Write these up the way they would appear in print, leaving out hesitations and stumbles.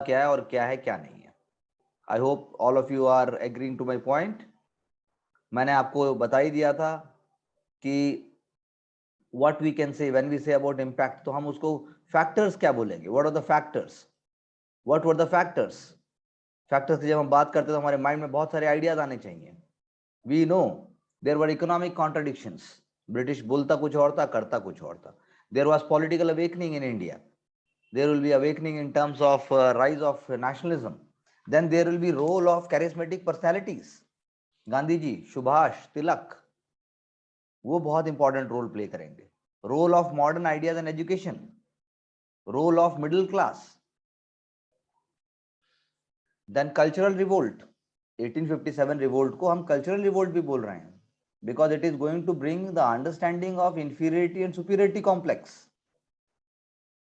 क्या है और क्या है क्या नहीं है। I hope all of you are agreeing to my point. मैंने आपको बता ही दिया था कि what we can say when we say about impact, तो हम उसको फैक्टर्स क्या बोलेंगे, what are the factors, what were the factors. Factors की जब हम बात करते हैं तो हमारे माइंड में बहुत सारे आइडियाज आने चाहिए। We know there were economic contradictions, British बोलता कुछ और था, करता कुछ और था। There was political awakening in India, there will be awakening in terms of rise of nationalism. Then there will be role of charismatic personalities, Gandhi ji, Subhash, Tilak, वो बहुत इंपॉर्टेंट रोल प्ले करेंगे। Role of modern ideas and education, role of middle class, then cultural revolt. 1857 revolt को हम cultural revolt भी बोल रहे हैं, because it is going to bring the understanding of inferiority and superiority complex.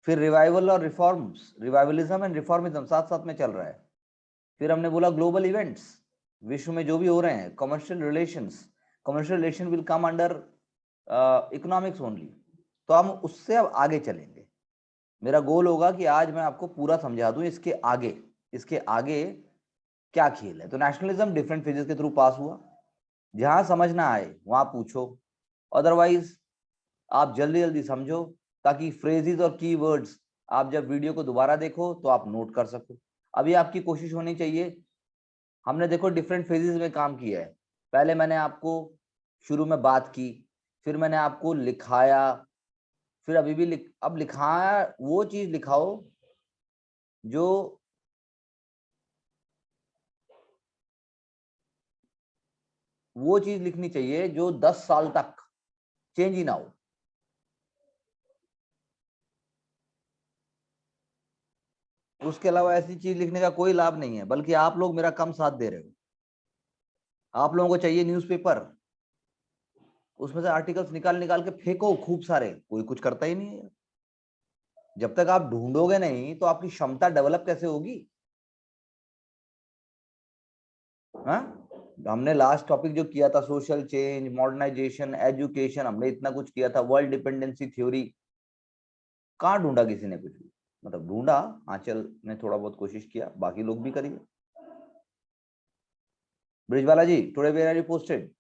फिर revival और reforms, revivalism and reformism साथ साथ में चल रहा है। फिर हमने बोला ग्लोबल इवेंट्स, विश्व में जो भी हो रहे हैं, commercial relations, commercial relation will come under economics only. तो हम उससे अब आगे चलेंगे। मेरा गोल होगा कि आज मैं आपको पूरा समझा दूं इसके आगे क्या खेल है। तो नेशनलिज्म डिफरेंट फेजेस के थ्रू पास हुआ, जहां समझ ना आए वहां पूछो, अदरवाइज आप जल्दी जल्दी समझो, ताकि फ्रेजेस और कीवर्ड्स आप जब वीडियो को दोबारा देखो तो आप नोट कर सको। अभी आपकी कोशिश होनी चाहिए, हमने देखो डिफरेंट फेजेस में काम किया है। पहले मैंने आपको शुरू में बात की, फिर मैंने आपको लिखाया, फिर अभी भी अब लिखाया वो चीज लिखाओ जो लिखनी चाहिए जो 10 साल तक चेंज ही ना हो। उसके अलावा ऐसी चीज लिखने का कोई लाभ नहीं है, बल्कि आप लोग मेरा कम साथ दे रहे हो। आप लोगों को चाहिए न्यूज़पेपर, उसमें से आर्टिकल्स निकाल निकाल के फेंको खूब सारे, कोई कुछ करता ही नहीं है। जब तक आप ढूंढोगे नहीं तो आपकी क्षमता डेवलप कैसे होगी? हाँ, हमने लास्ट टॉपिक जो किया था सोशल चेंज, मॉडर्नाइजेशन, एजुकेशन, हमने इतना कुछ किया था, वर्ल्ड डिपेंडेंसी थ्योरी, कहाँ ढूंढा किसी ने कुछ भी? मतलब ढूंढा, आंचल ने थोड़ा बहुत कोशिश किया, बाकी लोग भी करिए। Brijwala ji, today where are you posted?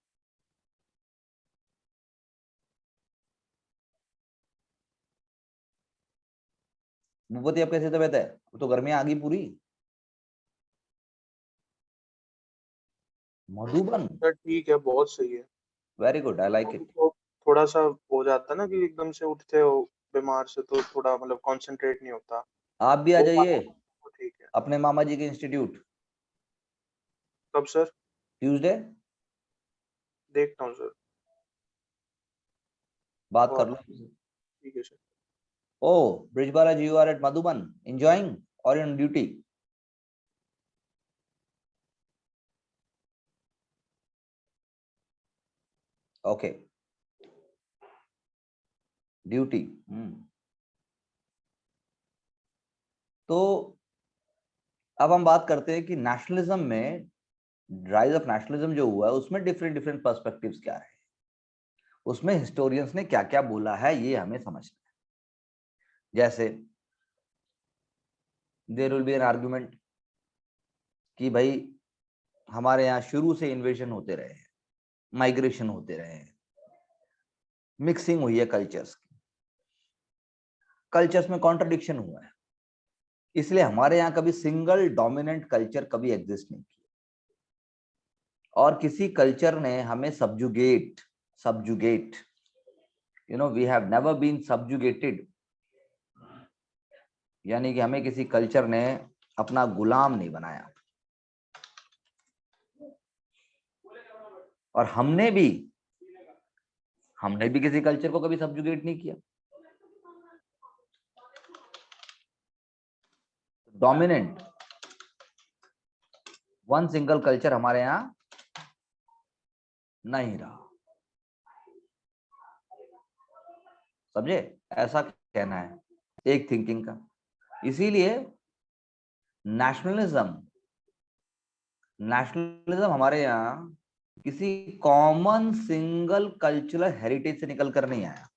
Bhupati आप कैसे तबीयत है? तो गर्मियां आ गई पूरी। मधुबन, सर ठीक है, बहुत सही है। Very good, I like it. तो थोड़ा सा हो जाता है ना कि एकदम से उठते हो बीमार से, तो थोड़ा मतलब कंसंट्रेट नहीं होता। आप भी आ वो बात जाइए तो ठीक है। अपने मामा जी के इंस्टीट्यूट कब सर? ट्यूसडे, देखता हूँ सर। बात कर और लो। ठीक है sir. Oh Brijwala ji, you are at Madhuban enjoying और ऑन ड्यूटी? Okay, duty. तो अब हम बात करते हैं कि नेशनलिज्म में, राइज ऑफ नेशनलिज्म जो हुआ है उसमें डिफरेंट डिफरेंट पर्सपेक्टिव्स क्या रहे, उसमें हिस्टोरियंस ने क्या क्या बोला है, ये हमें समझना है। जैसे there will be an argument कि भाई हमारे यहाँ शुरू से इन्वेजन होते रहे हैं, माइग्रेशन होते रहे हैं, मिक्सिंग हुई है कल्चर्स की, कल्चर्स में कॉन्ट्रडिक्शन हुआ है, इसलिए हमारे यहाँ कभी सिंगल डोमिनेंट कल्चर कभी एग्जिस्ट नहीं किया, और किसी कल्चर ने हमें subjugate subjugate we have never been subjugated, यानी कि हमें किसी कल्चर ने अपना गुलाम नहीं बनाया, और हमने भी किसी कल्चर को कभी सब्जुगेट नहीं किया। डोमिनेंट वन सिंगल कल्चर हमारे यहां नहीं रहा, समझे? ऐसा कहना है एक थिंकिंग का। इसीलिए नेशनलिज्म हमारे यहाँ किसी कॉमन सिंगल कल्चरल हेरिटेज से निकल कर नहीं आया।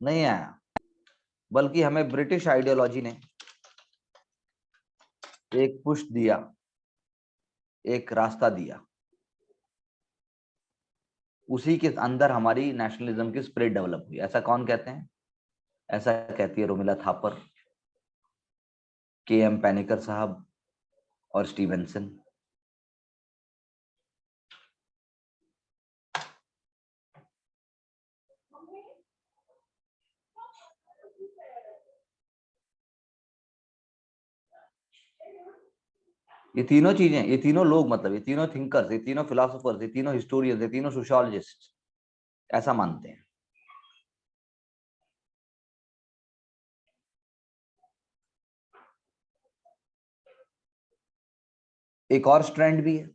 नहीं आया, बल्कि हमें ब्रिटिश आइडियोलॉजी ने एक पुश दिया, एक रास्ता दिया, उसी के अंदर हमारी नेशनलिज्म की स्पिरिट डेवलप हुई। ऐसा कौन कहते हैं? ऐसा कहती है रोमिला थापर, के.एम. पेनिकर साहब और स्टीवेंसन। ये तीनों चीजें, ये तीनों लोग, मतलब ये तीनों थिंकर्स, ये तीनों फिलोसोफर्स, ये तीनों हिस्टोरियंस, ये तीनों सोशियोलॉजिस्ट ऐसा मानते हैं। एक और स्ट्रैंड भी है,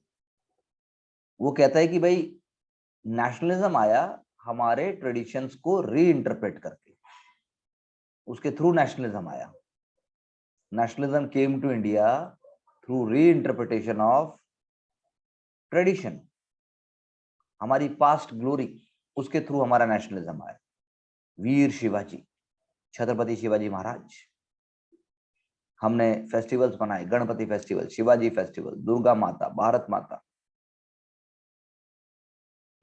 वो कहता है कि भाई नेशनलिज्म आया हमारे ट्रेडिशंस को री इंटरप्रेट करके, उसके थ्रू नेशनलिज्म आया। Nationalism came to India through reinterpretation of tradition, हमारी पास्ट ग्लोरी, उसके थ्रू हमारा नेशनलिज्म आया। वीर शिवाजी, छत्रपति शिवाजी महाराज, हमने फेस्टिवल्स बनाए, गणपति फेस्टिवल, शिवाजी फेस्टिवल, दुर्गा माता, भारत माता।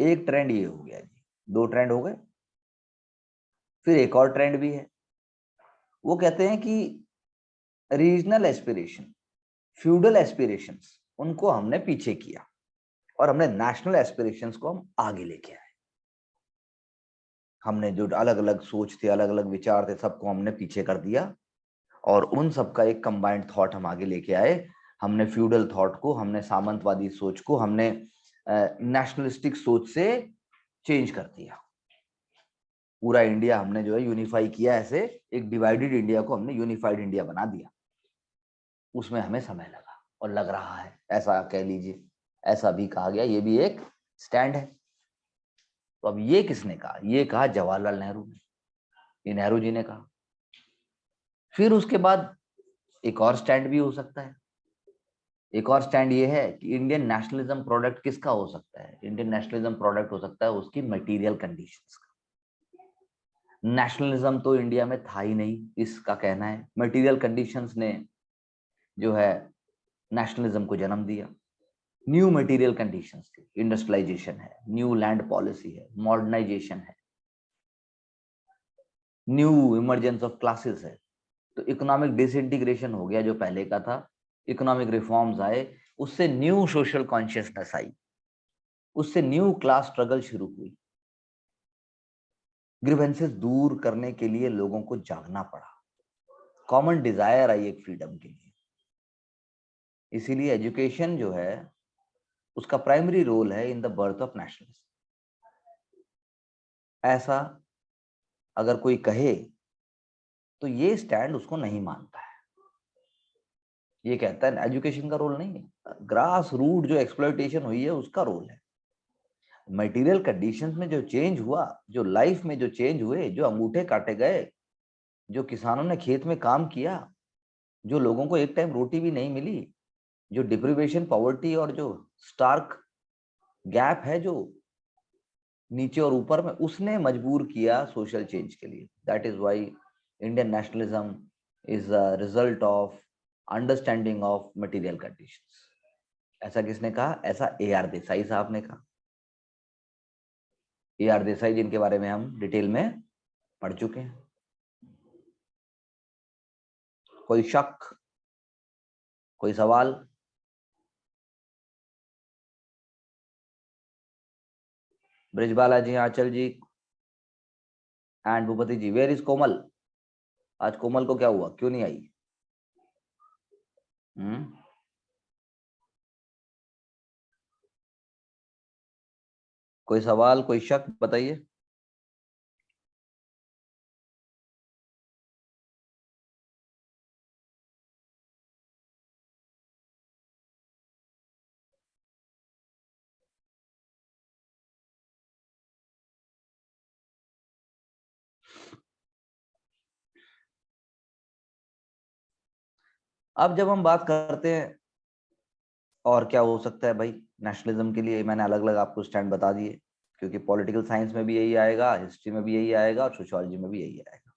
एक ट्रेंड ये हो गया जी, दो ट्रेंड हो गए। फिर एक और ट्रेंड भी है, वो कहते हैं कि रीजनल एस्पिरेशन, फ्यूडल एस्पिरेशंस, उनको हमने पीछे किया और हमने नेशनल एस्पिरेशंस को हम आगे लेके आए। हमने जो अलग अलग सोच थे, अलग अलग विचार थे, सबको हमने पीछे कर दिया और उन सबका एक कंबाइंड थॉट हम आगे लेके आए। हमने फ्यूडल थॉट को, हमने सामंतवादी सोच को, हमने नेशनलिस्टिक सोच से चेंज कर दिया। पूरा इंडिया हमने जो है यूनिफाई किया, ऐसे एक डिवाइडेड इंडिया को हमने यूनिफाइड इंडिया बना दिया। उसमें हमें समय लगा और लग रहा है, ऐसा कह लीजिए, ऐसा भी कहा गया, ये भी एक स्टैंड है। तो अब ये किसने कहा? ये कहा जवाहरलाल नेहरू ने, ये नेहरू जी ने कहा। फिर उसके बाद एक और स्टैंड भी हो सकता है। एक और स्टैंड ये है कि इंडियन नेशनलिज्म प्रोडक्ट किसका हो सकता है? इंडियन नेशनलिज्म प्रोडक्ट हो सकता है उसकी मटेरियल कंडीशंस का। नेशनलिज्म तो इंडिया में था ही नहीं, इसका कहना है। मटेरियल कंडीशंस ने जो है नेशनलिज्म को जन्म दिया। न्यू मटेरियल कंडीशंस थी, इंडस्ट्रियलाइजेशन है, न्यू लैंड पॉलिसी है, मॉडर्नाइजेशन है, न्यू इमरजेंस ऑफ क्लासेस है। तो इकोनॉमिक डिसइंटीग्रेशन हो गया जो पहले का था, इकोनॉमिक रिफॉर्म्स आए, उससे न्यू सोशल कॉन्शियसनेस आई, उससे न्यू क्लास स्ट्रगल शुरू हुई। ग्रीवेंसेस दूर करने के लिए लोगों को जागना पड़ा, कॉमन डिजायर आई एक फ्रीडम के लिए। इसीलिए एजुकेशन जो है उसका प्राइमरी रोल है in the birth of nationalism. ऐसा अगर कोई कहे तो ये स्टैंड उसको नहीं मानता है। ये कहता है एजुकेशन का रोल नहीं है, ग्रास रूट जो एक्सप्लॉइटेशन हुई है उसका रोल है। मटेरियल कंडीशंस में जो चेंज हुआ, जो लाइफ में जो चेंज हुए, जो अंगूठे काटे गए, जो किसानों ने खेत में काम किया, जो लोगों को एक टाइम रोटी भी नहीं मिली, जो डिप्रिवेशन, पॉवर्टी और जो स्टार्क गैप है जो नीचे और ऊपर में, उसने मजबूर किया सोशल चेंज के लिए। That is why Indian nationalism is a result of understanding of material conditions. ऐसा किसने कहा? ऐसा ए.आर. देसाई साहब ने कहा। ए.आर. देसाई जिनके बारे में हम डिटेल में पढ़ चुके हैं। कोई शक, कोई सवाल? Brijbala ji, Anchal ji and Bhupati ji. Where is Komal? आज कोमल को क्या हुआ, क्यों नहीं आई? कोई सवाल, कोई शक, बताइए। अब जब हम बात करते हैं और क्या हो सकता है भाई नेशनलिज्म के लिए, मैंने अलग अलग आपको स्टैंड बता दिए। क्योंकि पॉलिटिकल साइंस में भी यही आएगा, हिस्ट्री में भी यही आएगा और सोशियोलॉजी में भी यही आएगा।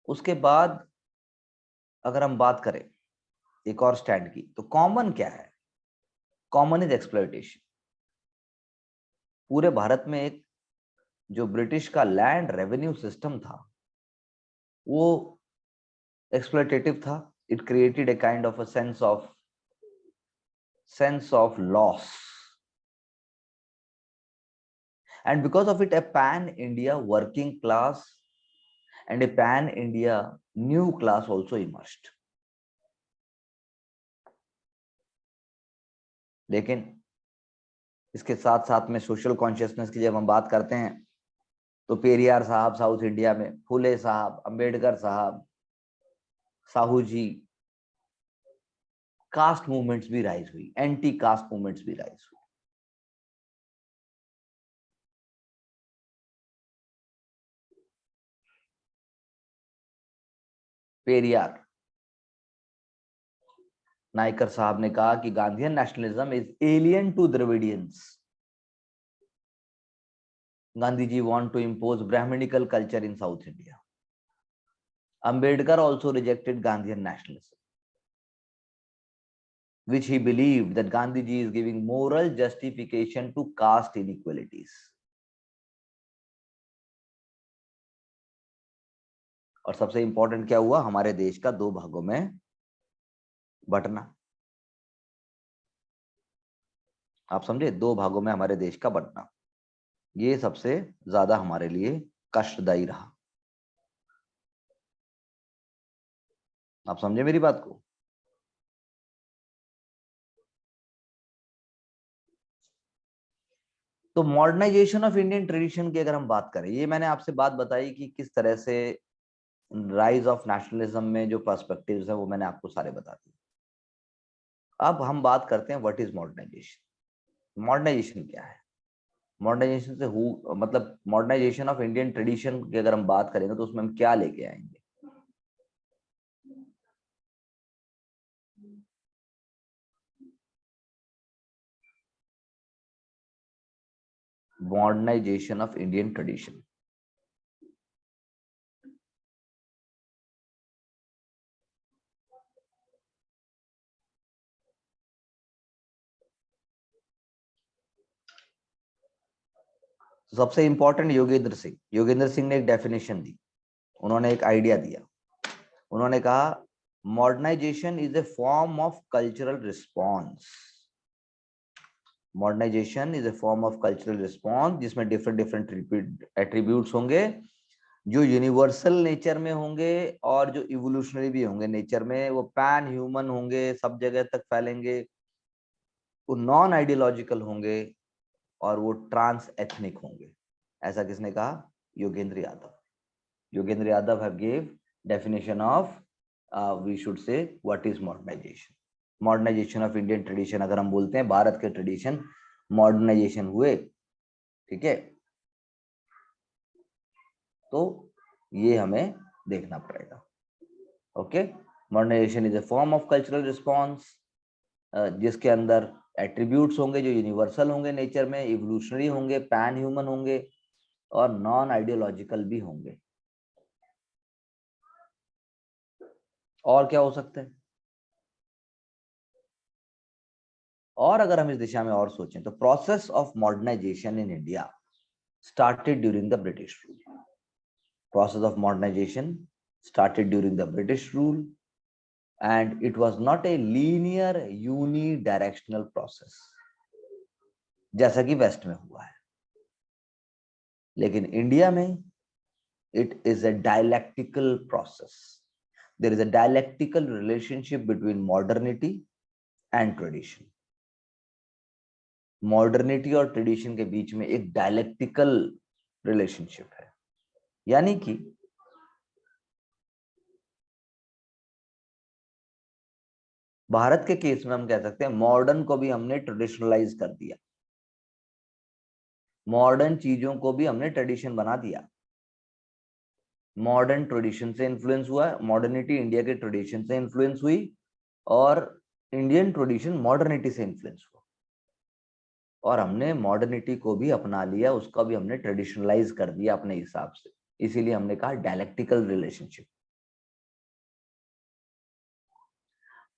उसके बाद अगर हम बात करें एक और स्टैंड की, तो कॉमन क्या है? Common is exploitation. पूरे भारत में एक जो ब्रिटिश का लैंड रेवेन्यू सिस्टम था वो एक्सप्लॉयटेटिव था। It created a kind of a sense of loss, and because of it a pan India working class and a pan India new class also emerged. लेकिन इसके साथ साथ में social consciousness की जब हम बात करते हैं तो पेरियार साहब साउथ इंडिया में, फुले साहब, अंबेडकर साहब, साहू जी, कास्ट मूवमेंट्स भी राइज हुई, एंटी कास्ट मूवमेंट्स भी राइज हुई। पेरियार नायकर साहब ने कहा कि Gandhian nationalism is alien to Dravidians. Gandhi ji want to impose Brahmanical culture in South India. Ambedkar also rejected Gandhian nationalism, which he believed that Gandhiji is giving moral justification to caste inequalities. और सबसे important क्या हुआ? हमारे देश का दो भागों में बंटना। आप समझे? दो भागों में हमारे देश का बंटना, ये सबसे ज्यादा हमारे लिए कष्टदायी रहा। आप समझे मेरी बात को? तो मॉडर्नाइजेशन ऑफ इंडियन ट्रेडिशन की अगर हम बात करें, ये मैंने आपसे बात बताई कि किस तरह से राइज ऑफ नेशनलिज्म में जो पर्सपेक्टिव्स है वो मैंने आपको सारे बता दिए। अब हम बात करते हैं व्हाट इज मॉडर्नाइजेशन। मॉडर्नाइजेशन क्या है? मॉडर्नाइजेशन से मतलब मॉडर्नाइजेशन ऑफ इंडियन ट्रेडिशन की अगर हम बात करेंगे तो उसमें हम क्या लेके आएंगे? मॉडर्नाइजेशन ऑफ इंडियन ट्रेडिशन, सबसे इंपॉर्टेंट योगेंद्र सिंह ने एक डेफिनेशन दी, उन्होंने एक आइडिया दिया। उन्होंने कहा modernisation is a form of cultural response. Modernisation is a form of cultural response जिसमें डिफरेंट डिफरेंट एट्रीब्यूट्स होंगे जो यूनिवर्सल नेचर में होंगे और जो इवोल्यूशनरी भी होंगे नेचर में। वो पैन ह्यूमन होंगे, सब जगह तक फैलेंगे, वो नॉन आइडियोलॉजिकल होंगे और वो ट्रांस एथनिक होंगे। ऐसा किसने कहा? Yogendra Yadav. Yogendra Yadav have give definition of we should say what is modernisation. Modernisation of Indian tradition, अगर हम बोलते हैं भारत के ट्रेडिशन मॉडर्नाइजेशन हुए, ठीक है, तो ये हमें देखना पड़ेगा। Okay, modernisation is a form of cultural response जिसके अंदर एट्रीब्यूट्स होंगे जो यूनिवर्सल होंगे नेचर में, इवोल्यूशनरी होंगे, पैन ह्यूमन होंगे और नॉन आइडियोलॉजिकल भी होंगे। और क्या हो सकता है? और अगर हम इस दिशा में और सोचें तो process of modernisation in India started during the British rule. Process of modernization started during the British rule and it was not a linear unidirectional process जैसा कि वेस्ट में हुआ है, लेकिन इंडिया में it is a dialectical process. There is a dialectical relationship between modernity and tradition. Modernity और tradition के बीच में एक डायलेक्टिकल रिलेशनशिप है, यानी कि भारत के केस में हम कह सकते हैं मॉडर्न को भी हमने ट्रेडिशनलाइज कर दिया, मॉडर्न चीजों को भी हमने ट्रेडिशन बना दिया। मॉडर्न ट्रेडिशन से इन्फ्लुएंस हुआ, मॉडर्निटी इंडिया के ट्रेडिशन से इन्फ्लुएंस हुई और इंडियन ट्रेडिशन मॉडर्निटी से इन्फ्लुएंस हुआ। और हमने मॉडर्निटी को भी अपना लिया, उसका भी हमने ट्रेडिशनलाइज कर दिया अपने हिसाब से, इसीलिए हमने कहा dialectical relationship.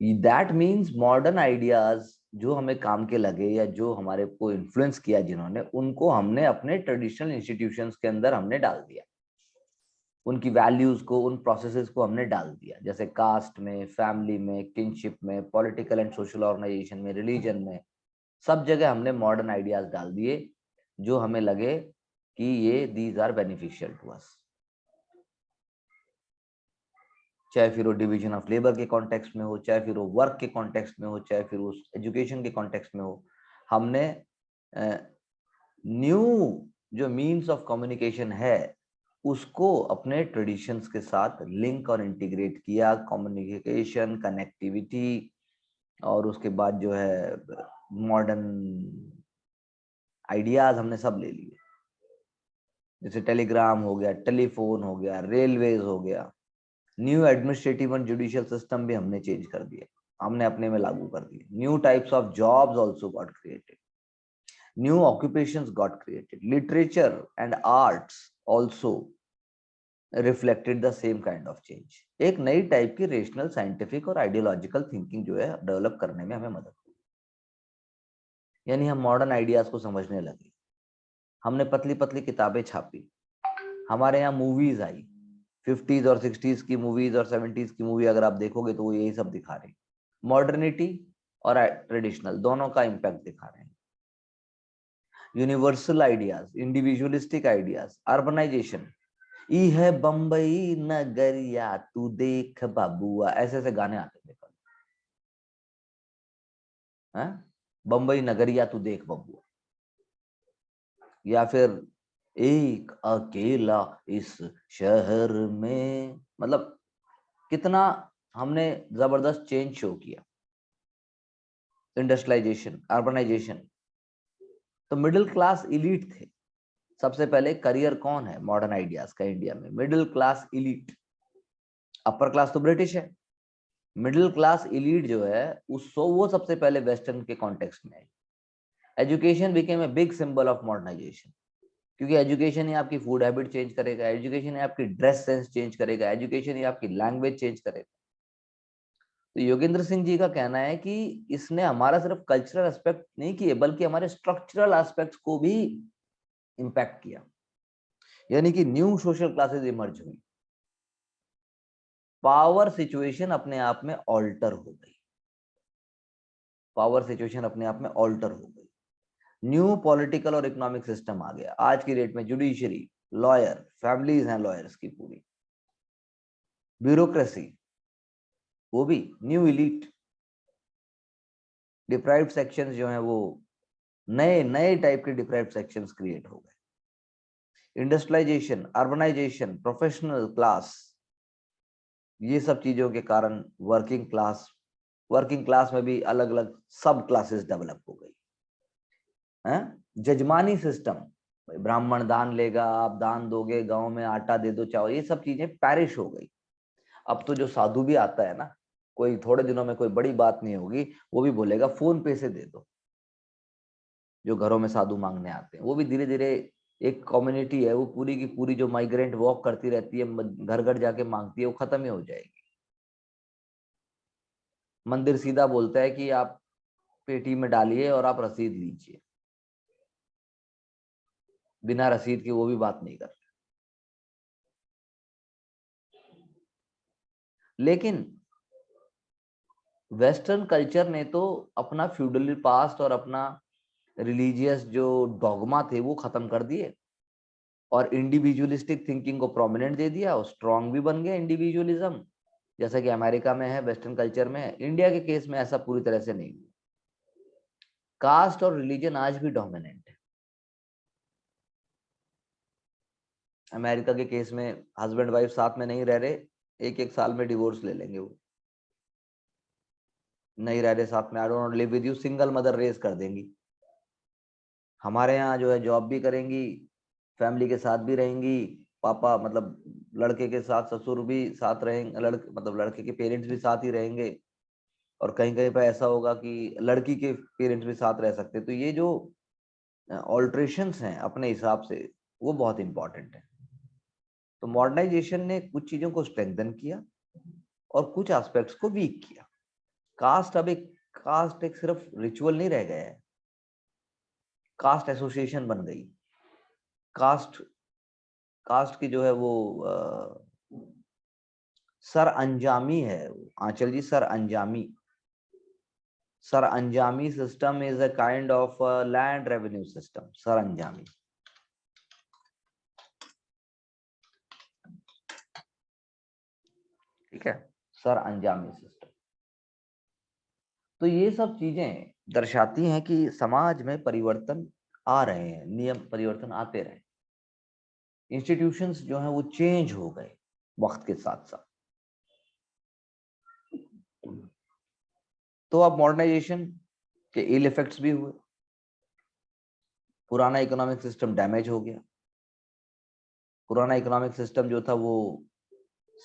That means modern ideas जो हमें काम के लगे या जो हमारे को इन्फ्लुएंस किया जिन्होंने, उनको हमने अपने ट्रेडिशनल इंस्टीट्यूशंस के अंदर हमने डाल दिया, उनकी वैल्यूज को, उन प्रोसेसेस को हमने डाल दिया, जैसे कास्ट में, फैमिली में, किनशिप में, पॉलिटिकल एंड सोशल ऑर्गेनाइजेशन में, रिलीजन में, सब जगह हमने मॉडर्न आइडियाज डाल दिए जो हमें लगे कि ये these are beneficial to us. चाहे फिर वो डिवीजन ऑफ लेबर के कॉन्टेक्स्ट में हो, चाहे फिर वो वर्क के कॉन्टेक्स्ट में हो, चाहे फिर वो एजुकेशन के कॉन्टेक्स्ट में हो, हमने न्यू जो मीन्स ऑफ कम्युनिकेशन है उसको अपने ट्रेडिशंस के साथ लिंक और इंटीग्रेट किया, कम्युनिकेशन, कनेक्टिविटी, और उसके बाद जो है मॉडर्न आइडियाज हमने सब ले लिए, जैसे टेलीग्राम हो गया, टेलीफोन हो गया, रेलवेज हो गया, new administrative and judicial system भी हमने चेंज कर दिया, हमने अपने में लागू कर दिए, new types of jobs also got created, new occupations got created, literature and arts also reflected the same kind of change. एक नई टाइप की रेशनल, साइंटिफिक और आइडियोलॉजिकल थिंकिंग जो है डेवलप करने में हमें मदद हुई, यानी हम मॉडर्न आइडियाज को समझने लगे, हमने पतली पतली किताबें छापी, हमारे यहाँ मूवीज आई, 50s और 60s की मूवीज और 70s की मूवी अगर आप देखोगे तो वो यही सब दिखा रहे हैं, मॉडर्निटी और ट्रेडिशनल दोनों का इम्पैक्ट दिखा रहे हैं, universal ideas, individualistic ideas, urbanisation, ई है बंबई नगरिया तू देख बाबुआ, ऐसे ऐसे गाने आते थे कल, बंबई नगरिया तू देख बबुआ, या फिर एक अकेला इस शहर में, मतलब कितना हमने जबरदस्त चेंज शो किया। इंडस्ट्रियलाइजेशन, अर्बनाइजेशन, तो मिडिल क्लास इलीट थे, सबसे पहले करियर कौन है मॉडर्न आइडियाज का इंडिया में, middle class elite, upper class तो ब्रिटिश है, मिडिल क्लास इलीट जो है वो सबसे पहले वेस्टर्न के कॉन्टेक्स्ट में है। Education became a big symbol of modernisation, क्योंकि एजुकेशन ही आपकी फूड हैबिट चेंज करेगा, एजुकेशन ही आपकी ड्रेस सेंस चेंज करेगा, एजुकेशन ही आपकी लैंग्वेज चेंज करेगा। तो योगेंद्र सिंह जी का कहना है कि इसने हमारा सिर्फ कल्चरल एस्पेक्ट नहीं किए बल्कि हमारे स्ट्रक्चरल एस्पेक्ट्स को भी इंपैक्ट किया, यानी कि न्यू सोशल क्लासेस इमर्ज हुई, पावर सिचुएशन अपने आप में ऑल्टर हो गई, पावर सिचुएशन अपने आप में ऑल्टर हो गई, न्यू पॉलिटिकल और इकोनॉमिक सिस्टम आ गया, आज की डेट में जुडिशरी, लॉयर, फैमिलीज हैं लॉयर्स की पूरी, ब्यूरोक्रेसी, वो भी न्यू इलीट, डिप्राइव्ड सेक्शंस जो हैं वो नए नए टाइप के डिप्राइव्ड सेक्शंस क्रिएट हो गए, इंडस्ट्रियलाइजेशन, अर्बनाइजेशन, प्रोफेशनल क्लास, ये सब चीजों के कारण वर्किंग क्लास में भी अलग अलग सब क्लासेस डेवलप हो गई हैं, जजमानी सिस्टम, ब्राह्मण दान लेगा, आप दान दोगे, गांव में आटा दे दो, चावल, ये सब चीजें पैरिश हो गई। अब तो जो साधु भी आता है ना, कोई थोड़े दिनों में कोई बड़ी बात नहीं होगी, वो भी बोलेगा फोन पे से दे दो, जो घरों में साधु मांगने आते हैं वो भी धीरे धीरे एक कम्युनिटी है, वो पूरी की पूरी जो माइग्रेंट वॉक करती रहती है, घर घर जाके मांगती है, वो खत्म ही हो जाएगी। मंदिर सीधा बोलता है कि आप पेटी में डालिए और आप रसीद लीजिए, बिना रसीद के वो भी बात नहीं करते। लेकिन वेस्टर्न कल्चर ने तो अपना फ्यूडल पास्ट और अपना रिलीजियस जो डॉगमा थे वो खत्म कर दिए और इंडिविजुअलिस्टिक थिंकिंग को प्रोमिनेंट दे दिया, और स्ट्रांग भी बन गया इंडिविजुअलिज्म, जैसा कि अमेरिका में है, वेस्टर्न कल्चर में है। इंडिया के केस में ऐसा पूरी तरह से नहीं हुआ, कास्ट और रिलीजन आज भी डोमिनेंट है। अमेरिका के केस में हस्बैंड वाइफ साथ में नहीं रह रहे, एक एक साल में डिवोर्स ले लेंगे, वो नहीं रह रहे साथ में, I don't live with you, single mother raise कर देंगी। हमारे यहाँ जो है जॉब भी करेंगी, फैमिली के साथ भी रहेंगी, पापा मतलब लड़के के साथ ससुर भी साथ रहेंगे, लड़के के पेरेंट्स भी साथ ही रहेंगे, और कहीं कहीं पर ऐसा होगा कि लड़की के पेरेंट्स भी साथ रह सकते। तो ये जो ऑल्ट्रेशंस हैं अपने हिसाब से, वो बहुत इंपॉर्टेंट है। तो मॉडर्नाइजेशन ने कुछ चीजों को स्ट्रेंथन किया और कुछ एस्पेक्ट्स को वीक किया। कास्ट एक सिर्फ रिचुअल नहीं रह गया है, कास्ट एसोसिएशन बन गई। कास्ट कास्ट की जो है वो सर अंजामी है। Anchal ji, Saranjami system is a kind of land revenue system. Saranjami, ठीक है, सर अंजामी सिस्टम। तो ये सब चीजें दर्शाती हैं कि समाज में परिवर्तन आ रहे हैं, नियम परिवर्तन आते रहे, इंस्टीट्यूशंस जो हैं वो चेंज हो गए वक्त के साथ साथ। तो अब मॉडर्नाइजेशन के इल इफेक्ट्स भी हुए। पुराना इकोनॉमिक सिस्टम डैमेज हो गया। पुराना इकोनॉमिक सिस्टम जो था वो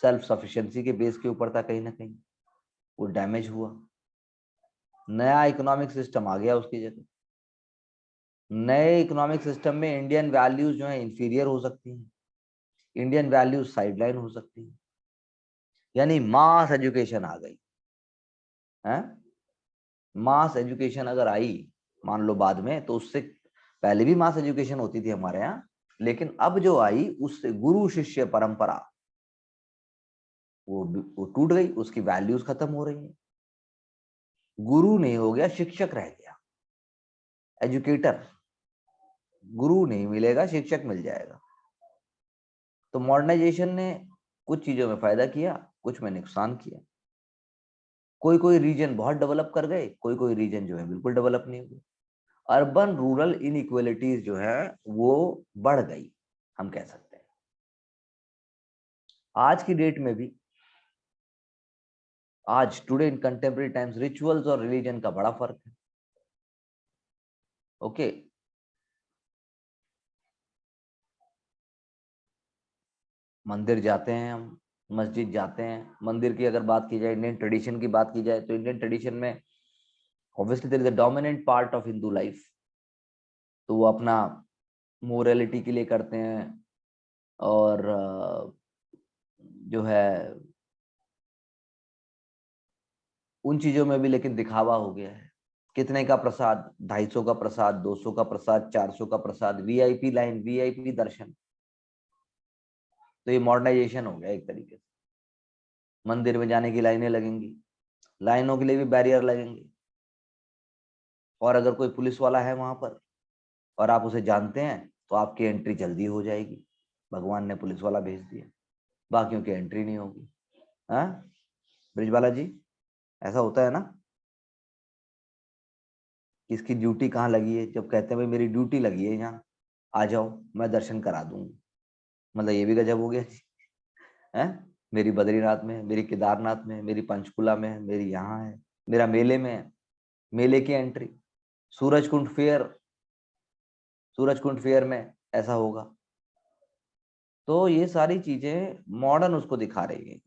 सेल्फ सफिशिएंसी के बेस के ऊपर था, कहीं ना कहीं वो डैमेज हुआ। नया इकोनॉमिक सिस्टम आ गया उसकी जगह। नए इकोनॉमिक सिस्टम में इंडियन वैल्यूज जो है इंफीरियर हो सकती हैं, इंडियन वैल्यूज साइडलाइन हो सकती हैं, यानी मास एजुकेशन आ गई है। मास एजुकेशन अगर आई मान लो बाद में, तो उससे पहले भी मास एजुकेशन होती थी हमारे यहाँ, लेकिन अब जो आई उससे गुरु शिष्य परंपरा वो टूट गई, उसकी वैल्यूज खत्म हो रही है। गुरु नहीं हो गया, शिक्षक रह गया, एजुकेटर। गुरु नहीं मिलेगा, शिक्षक मिल जाएगा। तो मॉडर्नाइजेशन ने कुछ चीजों में फायदा किया, कुछ में नुकसान किया। कोई कोई रीजन बहुत डेवलप कर गए, कोई कोई रीजन जो है बिल्कुल डेवलप नहीं हुए। अर्बन रूरल इनइक्वालिटीज जो है वो बढ़ गई, हम कह सकते हैं। आज की डेट में भी, आज today in contemporary times, rituals और रिलीजन का बड़ा फर्क है। ओके, मंदिर जाते हैं हम, मस्जिद जाते हैं। मंदिर की अगर बात की जाए, इंडियन ट्रेडिशन की बात की जाए, तो इंडियन ट्रेडिशन में obviously there is a dominant part of Hindu life. तो वो अपना मोरालिटी के लिए करते हैं, और जो है उन चीजों में भी लेकिन दिखावा हो गया है। कितने का प्रसाद, 250 का प्रसाद, 200 का प्रसाद, 400 का प्रसाद, वीआईपी लाइन, वीआईपी दर्शन। तो ये मॉडर्नाइजेशन हो गया एक तरीके से। मंदिर में जाने की लाइनें लगेंगी, लाइनों के लिए भी बैरियर लगेंगे, और अगर कोई पुलिस वाला है वहां पर और आप उसे जानते हैं तो आपकी एंट्री जल्दी हो जाएगी, भगवान ने पुलिस वाला भेज दिया, बाकियों की एंट्री नहीं होगी। हाँ ब्रिजबाला जी, ऐसा होता है ना? किसकी ड्यूटी कहाँ लगी है, जब कहते हैं भाई मेरी ड्यूटी लगी है यहाँ, आ जाओ मैं दर्शन करा दूंगा। मतलब ये भी गजब हो गया है। मेरी बद्रीनाथ में, मेरी केदारनाथ में, मेरी पंचकुला में, मेरी यहाँ है, मेरा मेले में है, मेले की entry. Surajkund fair, Surajkund fair में ऐसा होगा। तो ये सारी चीजें मॉडर्न उसको दिखा रही है।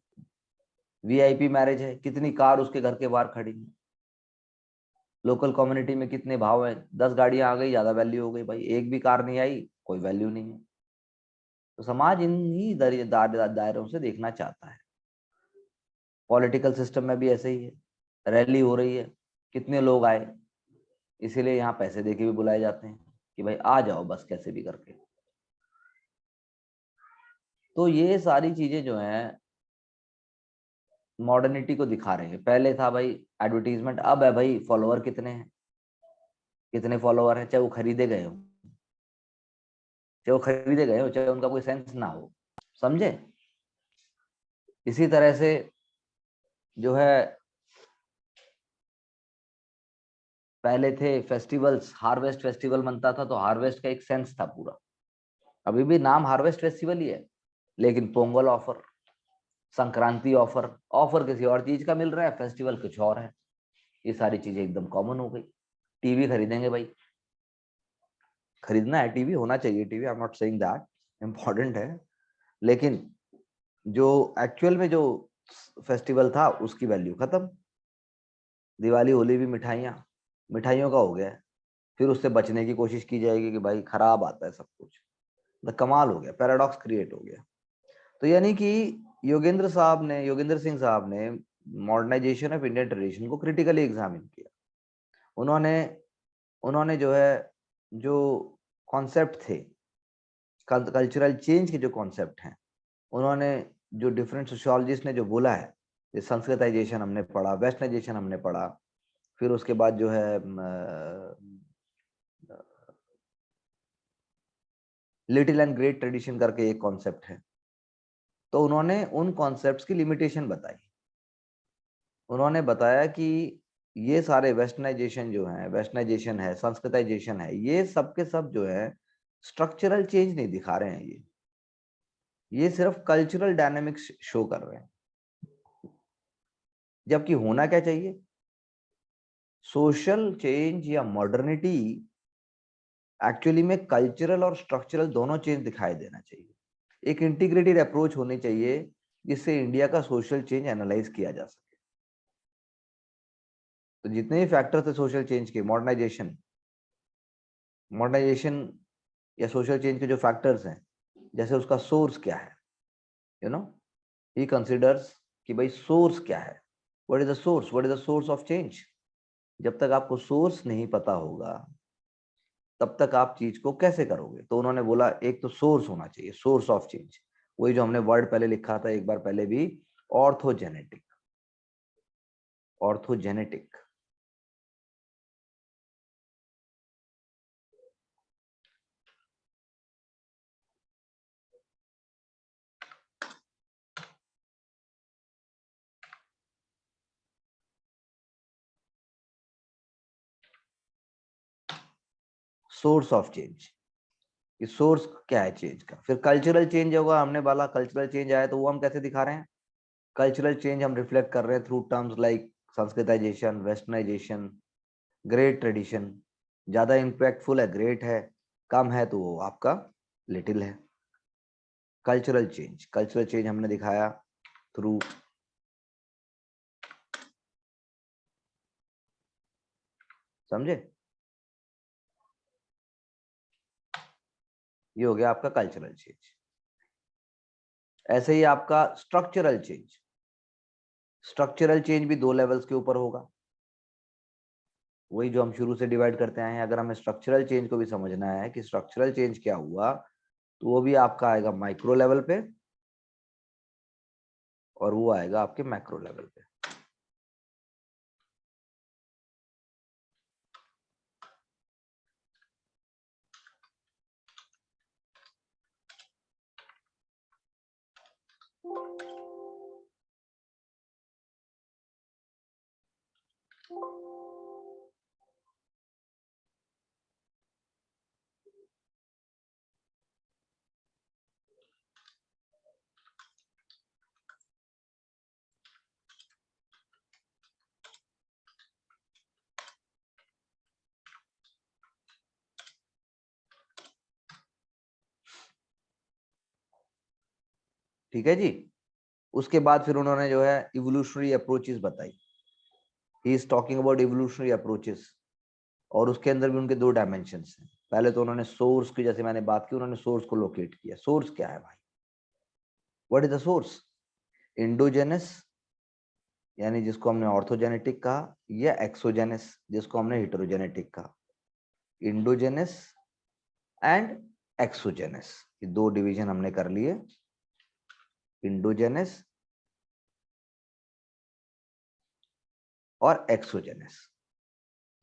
वीआईपी मैरिज है, कितनी कार उसके घर के बाहर खड़ी है। लोकल कम्युनिटी में कितने भाव है, 10 गाड़ियां आ गई ज्यादा वैल्यू हो गई, भाई एक भी कार नहीं आई कोई वैल्यू नहीं है। तो समाज इन्हीं दायरों से देखना चाहता है। पॉलिटिकल सिस्टम में भी ऐसे ही है। रैली हो रही है, कितने लोग आए, इसीलिए यहाँ पैसे देके भी बुलाए जाते हैं कि भाई आ जाओ बस कैसे भी करके। तो ये सारी चीजें जो हैं मॉडर्निटी को दिखा रहे हैं। पहले था भाई एडवर्टीजमेंट, अब है भाई फॉलोअर कितने हैं, कितने फॉलोअर हैं, चाहे वो खरीदे गए हो, चाहे वो खरीदे गए हो, चाहे उनका कोई सेंस ना हो, समझे? इसी तरह से जो है पहले थे फेस्टिवल्स, हार्वेस्ट फेस्टिवल बनता था तो हार्वेस्ट का एक सेंस था पूरा। अभी भी नाम हार्वेस्ट फेस्टिवल ही है, लेकिन Pongal offer, Sankranti offer, offer किसी और चीज का मिल रहा है, फेस्टिवल कुछ और है। ये सारी चीजें एकदम कॉमन हो गई। टीवी खरीदेंगे भाई, खरीदना है टीवी, होना चाहिए TV, I am not saying that, important है, लेकिन जो एक्चुअल में जो फेस्टिवल था उसकी वैल्यू खत्म। दिवाली होली भी मिठाइयाँ, मिठाइयों का हो गया है। फिर उससे बचने की कोशिश की जाएगी कि भाई खराब आता है सब कुछ। तो कमाल हो गया, पैराडॉक्स क्रिएट हो गया। तो यानी कि योगेंद्र सिंह साहब ने मॉडर्नाइजेशन ऑफ इंडियन ट्रेडिशन को क्रिटिकली एग्जामिन किया। उन्होंने उन्होंने जो है, जो कॉन्सेप्ट थे, कल्चरल चेंज के जो कॉन्सेप्ट हैं, उन्होंने जो डिफरेंट सोशियोलॉजिस्ट ने जो बोला है, ये संस्कृताइजेशन हमने पढ़ा, वेस्टर्नाइजेशन हमने पढ़ा, फिर उसके बाद जो है लिटिल एंड ग्रेट ट्रेडिशन करके एक कॉन्सेप्ट है। तो उन्होंने उन कॉन्सेप्ट्स की लिमिटेशन बताई। उन्होंने बताया कि ये सारे वेस्टर्नाइजेशन है, संस्कृताइजेशन है, ये सब के सब जो है स्ट्रक्चरल चेंज नहीं दिखा रहे हैं। ये सिर्फ कल्चरल डायनेमिक्स शो कर रहे हैं। जबकि होना क्या चाहिए, सोशल चेंज या मॉडर्निटी एक्चुअली में कल्चरल और स्ट्रक्चरल दोनों चेंज दिखाई देना चाहिए। एक इंटीग्रेटेड अप्रोच होनी चाहिए जिससे इंडिया का सोशल चेंज एनालाइज किया जा सके। तो जितने भी फैक्टर्स थे सोशल चेंज के, मॉडर्नाइजेशन या सोशल चेंज के जो फैक्टर्स हैं, जैसे उसका सोर्स क्या है, ही कंसिडर्स कि भाई सोर्स क्या है, what is the source of change. जब तक आपको सोर्स नहीं पता होगा तब तक आप चीज को कैसे करोगे। तो उन्होंने बोला एक तो सोर्स होना चाहिए, सोर्स ऑफ चेंज, वही जो हमने वर्ड पहले लिखा था एक बार पहले भी, ऑर्थोजेनेटिक। ऑर्थोजेनेटिक सोर्स ऑफ चेंज, कि सोर्स क्या है चेंज का। फिर कल्चरल चेंज होगा, हमने बोला कल्चरल चेंज आया तो वो हम कैसे दिखा रहे हैं। कल्चरल चेंज हम रिफ्लेक्ट कर रहे हैं through terms like Sanskritisation, westernisation, great tradition. ज्यादा इंपैक्टफुल है ग्रेट है, कम है तो वो आपका लिटिल है। कल्चरल चेंज हमने दिखाया थ्रू समझे, ये हो गया आपका कल्चरल चेंज। ऐसे ही आपका स्ट्रक्चरल चेंज भी दो लेवल्स के ऊपर होगा, वही जो हम शुरू से डिवाइड करते आए हैं। अगर हमें स्ट्रक्चरल चेंज को भी समझना है कि स्ट्रक्चरल चेंज क्या हुआ, तो वो भी आपका आएगा माइक्रो लेवल पे और वो आएगा आपके मैक्रो लेवल पे। ठीक है जी। उसके बाद फिर उन्होंने जो है इवोल्यूशनरी अप्रोचेस बताई। He is talking about evolutionary approaches, और उसके अंदर भी उनके दो डायमेंशंस हैं। पहले तो उन्होंने सोर्स की, जैसे मैंने बात की, उन्होंने सोर्स को लोकेट किया। सोर्स क्या है भाई, what is the source. Endogenous यानी जिसको हमने ऑर्थोजेनेटिक कहा, या एक्सोजेनस जिसको हमने हेटेरोजेनेटिक कहा। इंडोजेनस एंड एक्सोजेनस, ये दो डिवीजन हमने कर लिए, इंडोजेनस और एक्सोजेनस।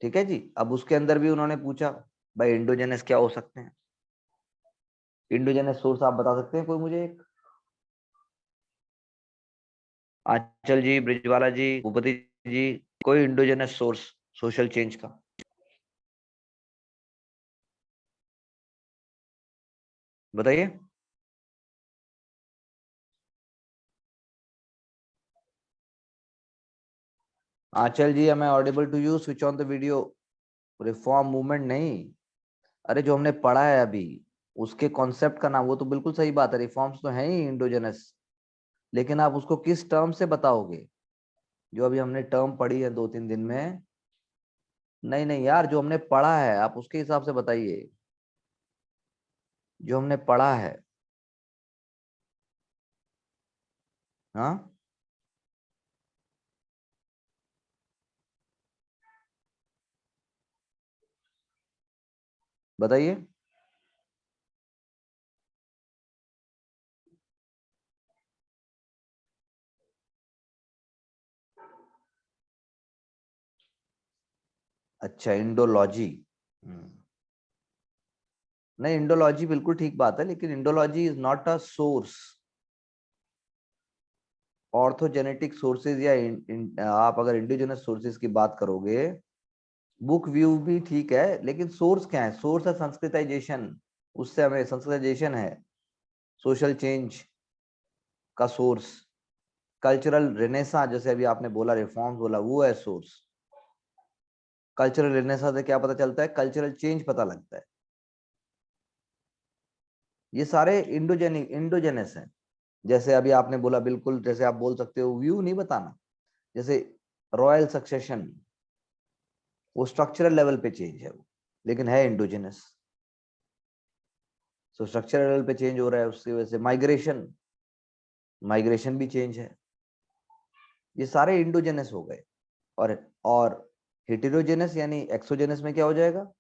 ठीक है जी। अब उसके अंदर भी उन्होंने पूछा भाई इंडोजेनस क्या हो सकते हैं। इंडोजेनस सोर्स आप बता सकते हैं कोई मुझे एक। आंचल जी, ब्रिजवाला जी, भूपति जी, कोई इंडोजेनस सोर्स सोशल चेंज का बताइए। आंचल जी, am I audible to you? Switch on the video. Reform movement नहीं, अरे जो हमने पढ़ा है अभी उसके कॉन्सेप्ट का नाम, वो तो बिल्कुल सही बात है, रिफॉर्म्स तो है ही इंडोजेनस, लेकिन आप उसको किस टर्म से बताओगे। जो अभी हमने टर्म पढ़ी है 2-3 दिन में, नहीं नहीं यार, जो हमने पढ़ा है आप उसके हिसाब से बताइए, जो हमने पढ़ा है। हाँ बताइए। अच्छा, इंडोलॉजी। नहीं, इंडोलॉजी बिल्कुल ठीक बात है, लेकिन Indology is not a source. Orthogenetic sources या आप अगर इंडिजिनस सोर्सेज की बात करोगे, बुक व्यू भी ठीक है, लेकिन सोर्स क्या है? सोर्स है संस्कृताइजेशन, उससे हमें संस्कृताइजेशन है, सोशल चेंज का सोर्स। कल्चरल रेनेसा, जैसे अभी आपने बोला रिफॉर्म्स बोला, वो है सोर्स। कल्चरल रेनेसा से क्या पता चलता है? कल्चरल चेंज पता लगता है। ये सारे इंडोजेनस हैं। जैसे अभी आपने बोला, बिल्कुल जैसे आप बोल सकते हो व्यू नहीं बताना, जैसे रॉयल सक्सेशन, वो स्ट्रक्चरल लेवल पे चेंज है वो, लेकिन है इंडोजेनस। सो स्ट्रक्चरल लेवल पे चेंज हो रहा है, उसकी वजह से माइग्रेशन, माइग्रेशन भी चेंज है। ये सारे इंडोजेनस हो गए। और हेटेरोजेनस यानी एक्सोजेनस में क्या हो जाएगा?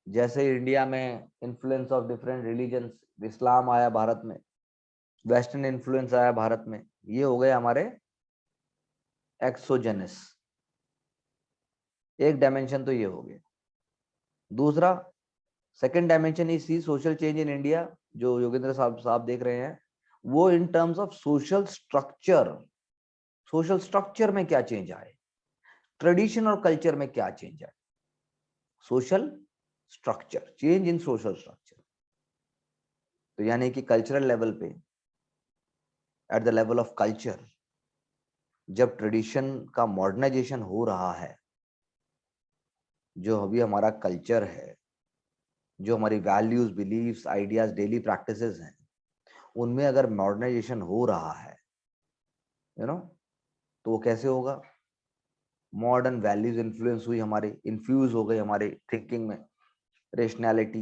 जैसे इंडिया में इन्फ्लुएंस ऑफ डिफरेंट रिलीजन्स, इस्लाम आया भारत में, वेस्टर्न इन्फ्लुएंस आया भारत में, ये हो गए हमारे एक्सोजेनस। एक डायमेंशन तो ये हो गया। दूसरा, second dimension is see social change in India, जो योगेंद्र साहब देख रहे हैं, वो in terms of social structure. Social structure में क्या चेंज आए, ट्रेडिशन और कल्चर में क्या चेंज आए। Social structure, change in social structure. तो यानी कि कल्चरल लेवल पे, at the level of culture, जब ट्रेडिशन का मॉडर्नाइजेशन हो रहा है, जो अभी हमारा कल्चर है, जो हमारी values, beliefs, ideas, daily practices हैं, उनमें अगर मॉडर्नाइजेशन हो रहा है, यू नो, तो वो कैसे होगा? मॉडर्न वैल्यूज इन्फ्लुएंस हुई हमारे, इन्फ्यूज हो गए हमारे थिंकिंग में, रेशनैलिटी।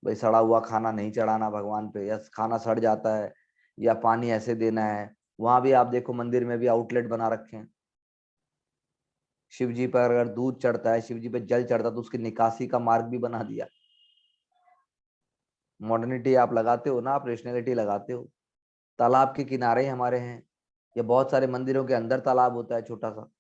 भाई सड़ा हुआ खाना नहीं चढ़ाना भगवान पे, या खाना सड़ जाता है, या पानी ऐसे देना है। वहां भी आप देखो, मंदिर में भी आउटलेट बना रखे हैं। शिव जी पर अगर दूध चढ़ता है, शिव जी पे जल चढ़ता है, तो उसकी निकासी का मार्ग भी बना दिया। मॉडर्निटी आप लगाते हो ना, आप रेशनैलिटी लगाते हो। तालाब के किनारे हमारे हैं, या बहुत सारे मंदिरों के अंदर तालाब होता है छोटा सा।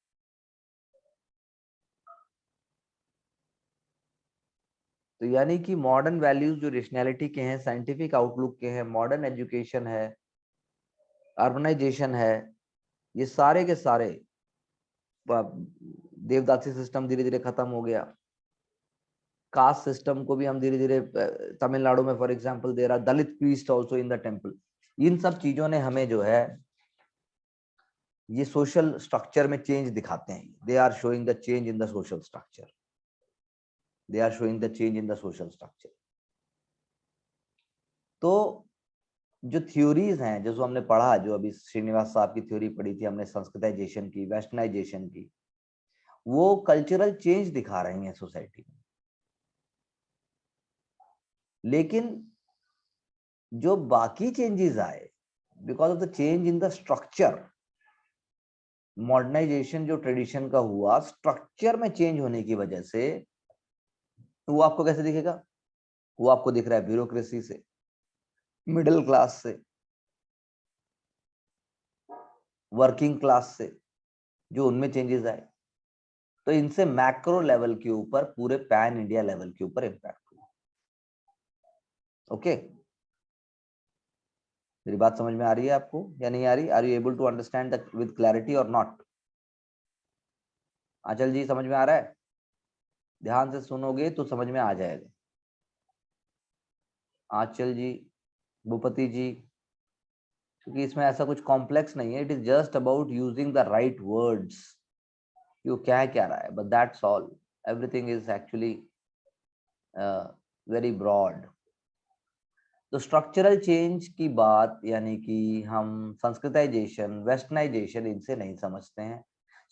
तो यानी कि मॉडर्न वैल्यूज जो रेशनैलिटी के हैं, साइंटिफिक आउटलुक के हैं, मॉडर्न एजुकेशन है, अर्बनाइजेशन है, ये सारे के सारे, देवदासी सिस्टम धीरे धीरे खत्म हो गया। कास्ट सिस्टम को भी हम धीरे धीरे, तमिलनाडु में फॉर एग्जांपल दे रहा, Dalit priest also in the temple. इन सब चीजों ने हमें जो है, ये सोशल स्ट्रक्चर में चेंज दिखाते हैं। They are showing the change in the social structure, they are showing the change in the social structure. तो जो थ्योरीज हैं, जो हमने पढ़ा, जो अभी श्रीनिवास साहब की थ्योरी पढ़ी थी हमने, संस्कृताइजेशन की, वेस्टर्नाइजेशन की, वो कल्चरल चेंज दिखा रही हैं सोसाइटी में। लेकिन जो बाकी चेंजेस आए, because of the change in the structure, modernisation जो ट्रेडिशन का हुआ, स्ट्रक्चर में चेंज होने की वजह से, वो आपको कैसे दिखेगा? वो आपको दिख रहा है ब्यूरोक्रेसी से, मिडिल क्लास से, वर्किंग क्लास से, जो उनमें चेंजेस आए। तो इनसे मैक्रो लेवल के ऊपर, पूरे पैन इंडिया लेवल के ऊपर इम्पैक्ट हुआ। ओके, मेरी बात समझ में आ रही है आपको या नहीं आ रही? Are you able to understand with clarity और नॉट? आंचल जी समझ में आ रहा है? ध्यान से सुनोगे तो समझ में आ जाएगा। आंचल जी, भूपति जी, क्योंकि इसमें ऐसा कुछ कॉम्प्लेक्स नहीं है, it is just about using the right words. वो क्या रहा है, but that's all. Everything is actually very broad. तो स्ट्रक्चरल चेंज की बात, यानी कि हम संस्कृताइजेशन, वेस्टर्नाइजेशन, इनसे नहीं समझते हैं।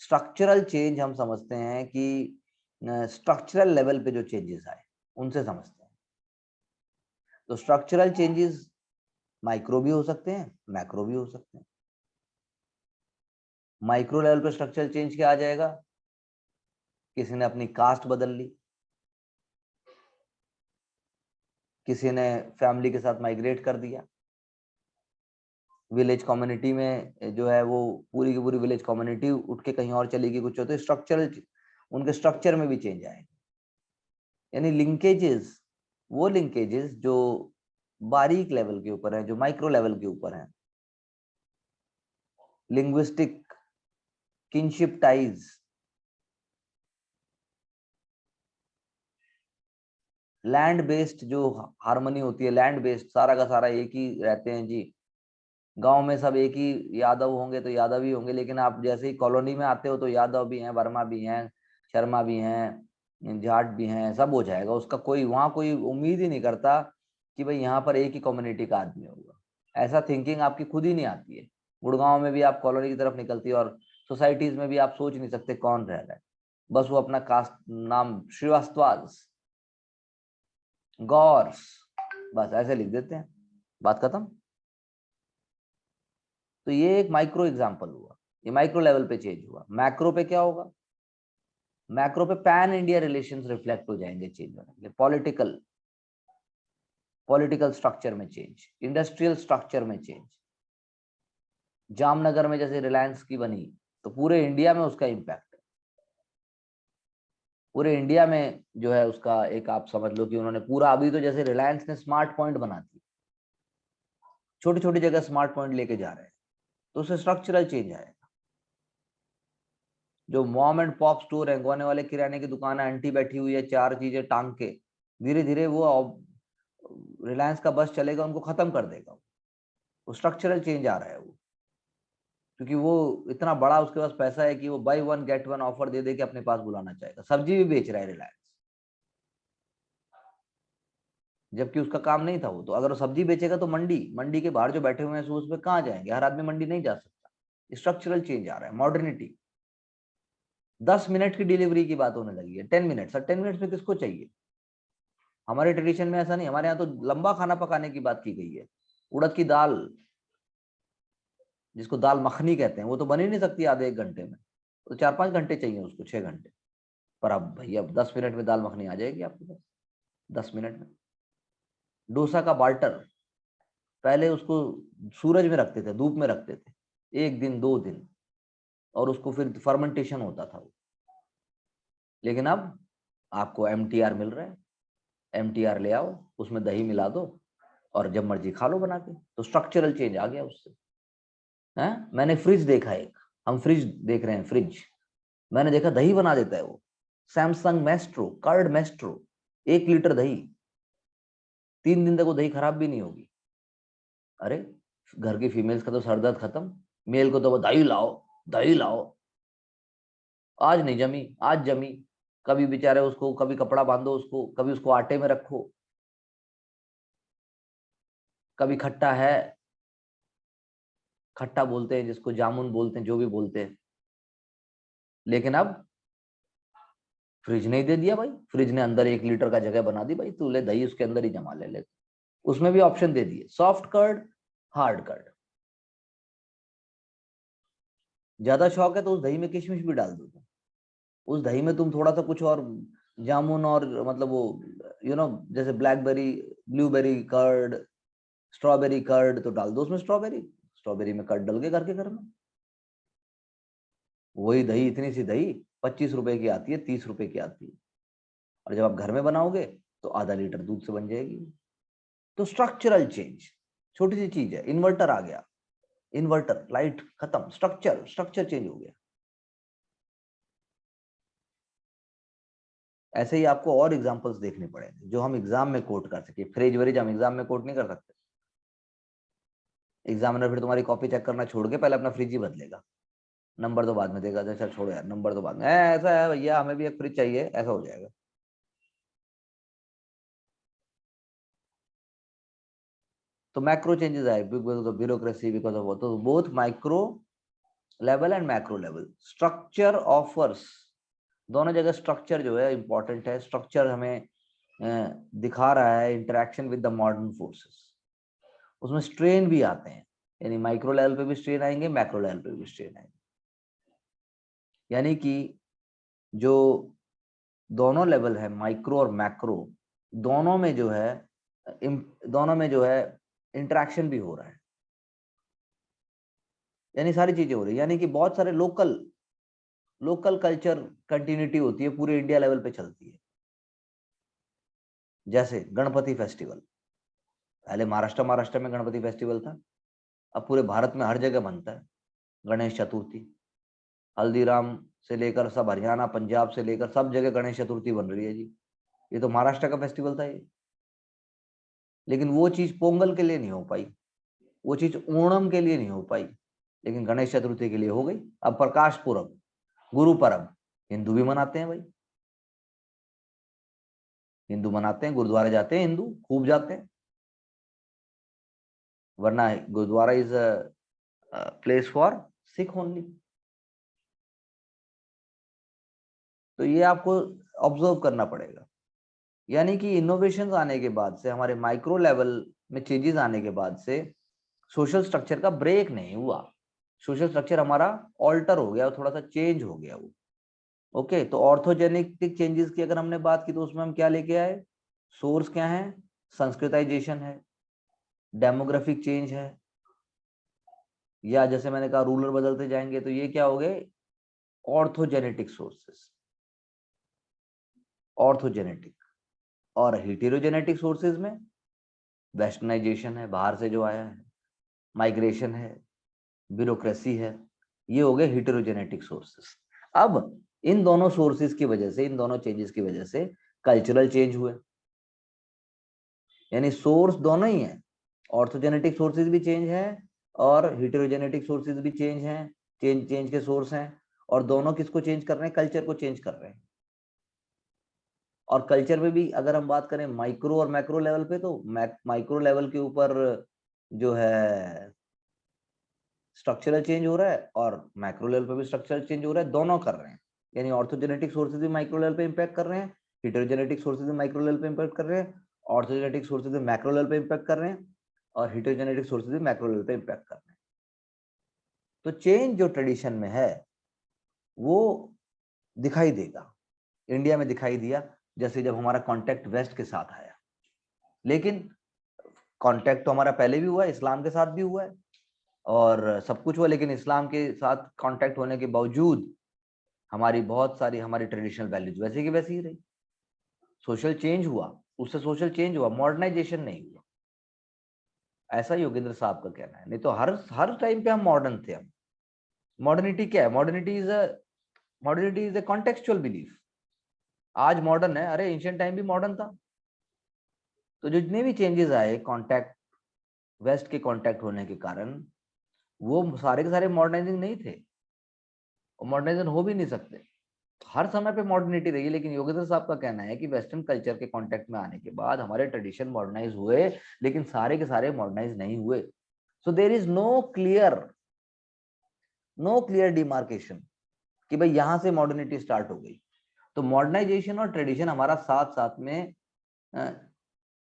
स्ट्रक्चरल चेंज हम समझते हैं कि स्ट्रक्चरल लेवल पे जो चेंजेस आए उनसे समझते हैं। तो स्ट्रक्चरल चेंजेस माइक्रो भी हो सकते हैं, मैक्रो भी हो सकते हैं। माइक्रो लेवल पे स्ट्रक्चरल चेंज क्या आ जाएगा? किसी ने अपनी कास्ट बदल ली, किसी ने फैमिली के साथ माइग्रेट कर दिया, विलेज कम्युनिटी में जो है वो पूरी की पूरी विलेज कम्युनिटी उठ के कहीं और चली गई, कुछ होते स्ट्रक्चरल, उनके स्ट्रक्चर में भी चेंज आएगा। यानी लिंकेजेस, वो लिंकेजेस जो बारीक लेवल के ऊपर है, जो माइक्रो लेवल के ऊपर है, linguistic kinship ties, land based जो हार्मनी होती है, लैंड बेस्ड सारा का सारा एक ही रहते हैं जी, गांव में सब एक ही यादव होंगे तो यादव ही होंगे, लेकिन आप जैसे ही कॉलोनी में आते हो तो यादव भी हैं, वर्मा भी हैं, शर्मा भी हैं, जाट भी हैं, सब हो जाएगा। उसका कोई वहां कोई उम्मीद ही नहीं करता कि भाई यहाँ पर एक ही कम्युनिटी का आदमी होगा। ऐसा थिंकिंग आपकी खुद ही नहीं आती है। गुड़गांव में भी आप कॉलोनी की तरफ निकलती है और सोसाइटीज में भी आप सोच नहीं सकते कौन रह रहा है, बस वो अपना कास्ट नाम श्रीवास्तव, गौर्स, बस ऐसे लिख देते हैं, बात खत्म। तो ये एक माइक्रो एग्जांपल हुआ, ये माइक्रो लेवल पे चेंज हुआ। मैक्रो पे क्या होगा? मैक्रो पे पैन इंडिया रिलेशंस रिफ्लेक्ट हो जाएंगे चेंज होने के लिए, पॉलिटिकल स्ट्रक्चर में चेंज, इंडस्ट्रियल स्ट्रक्चर में चेंज। जामनगर में जैसे रिलायंस की बनी तो पूरे इंडिया में उसका इम्पैक्ट है, पूरे इंडिया में जो है उसका एक, आप समझ लो कि उन्होंने पूरा, अभी तो जैसे रिलायंस ने स्मार्ट पॉइंट बना दी, छोटी छोटी जगह स्मार्ट पॉइंट लेके जा रहे हैं, तो उससे स्ट्रक्चरल चेंज आएगा। जो मॉम एंड पॉप स्टोर है, गोने वाले किराने की दुकान है, आंटी बैठी हुई है चार चीजें टांग के, धीरे धीरे वो रिलायंस का बस चलेगा उनको खत्म कर देगा। वो स्ट्रक्चरल चेंज आ रहा है वो, क्योंकि वो इतना बड़ा उसके पास पैसा है कि वो buy one get one offer दे दे के अपने पास बुलाना चाहेगा। सब्जी भी बेच रहा है रिलायंस, जबकि उसका काम नहीं था वो। तो अगर वो सब्जी बेचेगा तो मंडी, मंडी के बाहर जो बैठे हुए हैं उस पर कहाँ जाएंगे? हर आदमी मंडी नहीं जा सकता। स्ट्रक्चरल चेंज आ रहा है, मॉडर्निटी। 10 मिनट की डिलीवरी की बात होने लगी है, 10 मिनट। सर 10 मिनट में किसको चाहिए? हमारे ट्रेडिशन में ऐसा नहीं, हमारे यहाँ तो लंबा खाना पकाने की बात की गई है। उड़द की दाल, जिसको दाल मखनी कहते हैं, वो तो बन ही नहीं सकती आधे एक घंटे में, तो 4-5 घंटे चाहिए उसको, 6 घंटे। पर अब भैया 10 मिनट में दाल मखनी आ जाएगी आपके पास, 10 मिनट में। डोसा का बाल्टर, पहले उसको सूरज में रखते थे, धूप में रखते थे, 1 दिन 2 दिन, और उसको फिर फर्मेंटेशन होता था वो। लेकिन अब आपको MTR मिल रहा है, MTR ले आओ, उसमें दही मिला दो और जब मर्जी खा लो बना के। तो स्ट्रक्चरल चेंज आ गया उससे। है, मैंने फ्रिज देखा एक, हम फ्रिज देख रहे हैं, फ्रिज मैंने देखा दही बना देता है वो। Samsung Maestro, curd Maestro, 1 litre दही, 3 दिन तक वो दही खराब भी नहीं होगी। अरे घर की फीमेल्स का तो सर दर्द खत्म, मेल को तो वो दही लाओ, दही लाओ। आज नहीं जमी, आज जमी। कभी बेचारे उसको, कभी कपड़ा बांधो उसको, कभी उसको आटे में रखो, कभी खट्टा है, खट्टा बोलते हैं जिसको, जामुन बोलते हैं, जो भी बोलते हैं। लेकिन अब फ्रिज नहीं दे दिया भाई, फ्रिज ने अंदर 1 लीटर का जगह बना दी भाई, तू ले दही उसके अंदर ही जमा ले। उसमें भी ऑप्शन दे दिए, सॉफ्ट कर्ड, हार्ड कर्ड। ज्यादा शौक है तो उस दही में किशमिश भी डाल दो, उस दही में तुम थोड़ा सा कुछ और, जामुन और मतलब वो जैसे blackberry, blueberry curd, strawberry curd तो डाल दो उसमें, स्ट्रॉबेरी, स्ट्रॉबेरी में कर्ड डल गए घर में। वही दही, इतनी सी दही 25 रुपए की आती है, 30 रुपए की आती है, और जब आप घर में बनाओगे तो आधा लीटर दूध से बन जाएगी। तो स्ट्रक्चरल चेंज, छोटी सी चीज है, इन्वर्टर आ गया, इन्वर्टर लाइट खत्म, स्ट्रक्चर चेंज हो गया। ऐसे ही आपको और एग्जांपल्स देखने पड़ेंगे जो हम एग्जाम में कोट कर सके। फ्रिज वरिज हम एग्जाम में कोट नहीं कर सकते, एग्जामिनर फिर तुम्हारी कॉपी चेक करना छोड़ के पहले अपना फ्रिज ही बदलेगा, नंबर तो बाद में देगा। अच्छा छोड़ो यार, नंबर तो बाद में, ऐसा है भैया, हमें भी एक फ्रिज चाहिए, ऐसा हो जाएगा। तो मैक्रो चेंजेस आए because of bureaucracy, because of, तो both micro level and macro level. Structure offers, दोनों जगह स्ट्रक्चर जो है इंपॉर्टेंट है। स्ट्रक्चर हमें दिखा रहा है interaction with the modern forces. उसमें स्ट्रेन भी आते हैं, यानी माइक्रो लेवल पे भी स्ट्रेन आएंगे, मैक्रो लेवल पे भी स्ट्रेन आएंगे। यानी कि जो दोनों लेवल है, माइक्रो और मैक्रो, दोनों में जो है इंटरेक्शन भी हो रहा है, यानी सारी चीजें हो रही है। यानी कि बहुत सारे लोकल कल्चर कंटिन्यूटी होती है, पूरे इंडिया लेवल पे चलती है। जैसे गणपति फेस्टिवल, पहले महाराष्ट्र में गणपति फेस्टिवल था, अब पूरे भारत में हर जगह बनता है। गणेश चतुर्थी, हल्दीराम से लेकर सब हरियाणा, पंजाब से लेकर सब जगह गणेश चतुर्थी बन रही है जी। ये तो महाराष्ट्र का फेस्टिवल था ये। लेकिन वो चीज पोंगल के लिए नहीं हो पाई, वो चीज ओणम के लिए नहीं हो पाई, लेकिन गणेश चतुर्थी के लिए हो गई। अब प्रकाश पुरब, गुरु परब हिंदू भी मनाते हैं भाई, हिंदू मनाते हैं, गुरुद्वारे जाते हैं हिंदू, खूब जाते हैं। वरना gurdwara is a place for Sikh only. तो ये आपको ऑब्जर्व करना पड़ेगा। यानी कि इनोवेशन आने के बाद से, हमारे माइक्रो लेवल में चेंजेस आने के बाद से सोशल स्ट्रक्चर का ब्रेक नहीं हुआ। सोशल स्ट्रक्चर हमारा ऑल्टर हो गया, थोड़ा सा चेंज हो गया वो। ओके, तो ऑर्थोजेनेटिक चेंजेस की अगर हमने बात की तो उसमें हम क्या लेके आए? सोर्स क्या है? संस्कृताइजेशन है, डेमोग्राफिक चेंज है, या जैसे मैंने कहा रूलर बदलते जाएंगे, तो ये क्या हो गए? ऑर्थोजेनेटिक सोर्सेस, ऑर्थोजेनेटिक। और हेटेरोजेनेटिक सोर्सेज में वेस्टर्नाइजेशन है, बाहर से जो आया है, माइग्रेशन है, ब्यूरोक्रेसी है, ये हो गए हेटेरोजेनेटिक सोर्सेस। अब इन दोनों सोर्सेज की वजह से, इन दोनों चेंजेस की वजह से कल्चरल चेंज हुए। यानी सोर्स दोनों ही है, ऑर्थोजेनेटिक सोर्सेज भी चेंज है और हेटेरोजेनेटिक सोर्सेज भी चेंज हैं, चेंज के सोर्स हैं। और दोनों किसको चेंज कर रहे हैं? कल्चर को चेंज कर रहे हैं। और कल्चर में भी अगर हम बात करें माइक्रो और मैक्रो लेवल पे, तो माइक्रो लेवल के ऊपर जो है स्ट्रक्चरल चेंज हो रहा है और मैक्रो लेवल पे भी स्ट्रक्चरल चेंज हो रहा है, दोनों कर रहे हैं। यानी ऑर्थोजेनेटिक सोर्सेज भी माइक्रो लेवल पे इंपैक्ट कर रहे हैं, हेटेरोजेनेटिक सोर्सेज भी माइक्रो लेवल पे इंपैक्ट कर रहे हैं, ऑर्थोजेनेटिक सोर्सेज भी मैक्रो लेवल पे इंपैक्ट कर रहे हैं, और हेटेरोजेनेटिक सोर्सेज भी मैक्रो लेवल पे इंपैक्ट कर रहे हैं। तो चेंज जो ट्रेडिशन में है वो दिखाई देगा, इंडिया में दिखाई दिया जैसे जब हमारा कांटेक्ट वेस्ट के साथ आया। लेकिन कांटेक्ट तो हमारा पहले भी हुआ है, इस्लाम के साथ भी हुआ है और सब कुछ हुआ, लेकिन इस्लाम के साथ कांटेक्ट होने के बावजूद हमारी बहुत सारी हमारी ट्रेडिशनल वैल्यूज वैसे की वैसी ही रही। सोशल चेंज हुआ, उससे सोशल चेंज हुआ, मॉडर्नाइजेशन नहीं हुआ। ऐसा योगेंद्र साहब का कहना है। नहीं तो हर टाइम पे हम मॉडर्न थे। हम मॉडर्निटी क्या है? Modernity is a contextual belief. आज मॉडर्न है, अरे एंशिएंट टाइम भी मॉडर्न था। तो जितने भी चेंजेस आए कांटेक्ट, वेस्ट के कांटेक्ट होने के कारण, वो सारे के सारे मॉडर्नाइजिंग नहीं थे, और मॉडर्नाइजेशन हो भी नहीं सकते। हर समय पे मॉडर्निटी रही, लेकिन योगेंद्र साहब का कहना है कि वेस्टर्न कल्चर के कांटेक्ट में आने के बाद हमारे ट्रेडिशन मॉडर्नाइज हुए, लेकिन सारे के सारे मॉडर्नाइज नहीं हुए। So there is no clear demarcation कि भाई यहां से मॉडर्निटी स्टार्ट हो गई। तो मॉडर्नाइजेशन और ट्रेडिशन हमारा साथ साथ में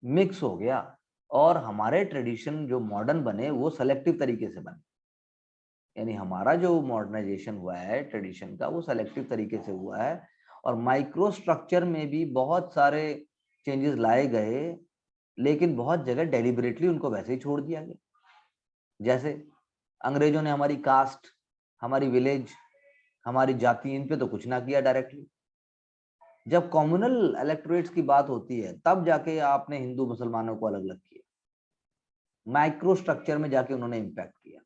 मिक्स हो गया, और हमारे ट्रेडिशन जो मॉडर्न बने वो सेलेक्टिव तरीके से बने। यानी हमारा जो मॉडर्नाइजेशन हुआ है ट्रेडिशन का, वो सेलेक्टिव तरीके से हुआ है। और माइक्रो स्ट्रक्चर में भी बहुत सारे चेंजेस लाए गए, लेकिन बहुत जगह डेलिबरेटली उनको वैसे ही छोड़ दिया गया। जैसे अंग्रेजों ने हमारी कास्ट, हमारी विलेज, हमारी जाति, इन पे तो कुछ ना किया डायरेक्टली। जब कॉम्युनल इलेक्टोरेट्स की बात होती है तब जाके आपने हिंदू मुसलमानों को अलग अलग किया, माइक्रो स्ट्रक्चर में जाके उन्होंने इंपैक्ट किया।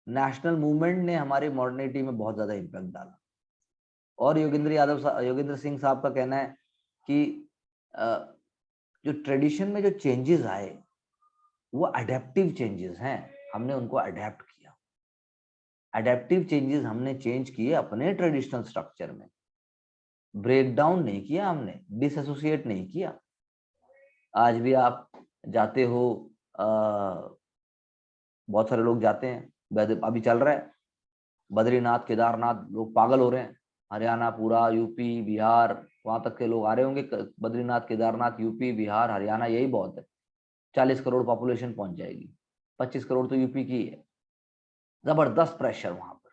नेशनल मूवमेंट ने हमारे मॉडर्निटी में बहुत ज्यादा इंपैक्ट डाला। और योगेंद्र सिंह साहब का कहना है कि जो ट्रेडिशन में जो चेंजेस आए वो अडेप्टिव चेंजेस हैं, हमने उनको अडेप्ट किया। अडेप्टिव चेंजेस हमने चेंज किए अपने ट्रेडिशनल स्ट्रक्चर में, ब्रेक डाउन नहीं किया हमने, डिसएसोसिएट नहीं किया। आज भी आप जाते हो, बहुत सारे लोग जाते हैं, अभी चल रहा है बद्रीनाथ केदारनाथ लोग पागल हो रहे हैं, हरियाणा पूरा, यूपी बिहार, वहां तक के लोग आ रहे होंगे। बद्रीनाथ केदारनाथ यूपी बिहार हरियाणा यही बहुत है, 40 करोड़ पॉपुलेशन पहुंच जाएगी, 25 करोड़ तो यूपी की है। जबरदस्त प्रेशर वहां पर।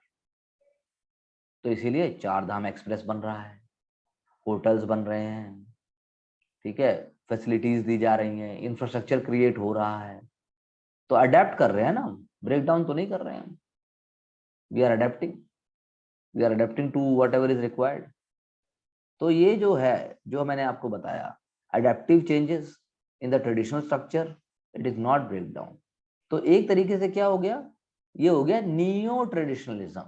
तो इसीलिए चार धाम एक्सप्रेस बन रहा है, होटल्स बन रहे हैं, ठीक है, फैसिलिटीज दी जा रही हैं, इंफ्रास्ट्रक्चर क्रिएट हो रहा है। तो अडेप्ट कर रहे हैं ना, ब्रेक डाउन तो नहीं कर रहे हैं। We are adapting, we are adapting to whatever is required. तो ये जो है, जो मैंने आपको बताया, adaptive changes in the traditional structure, it is not break down. तो एक तरीके से क्या हो गया, ये हो गया नियो ट्रेडिशनलिज्म।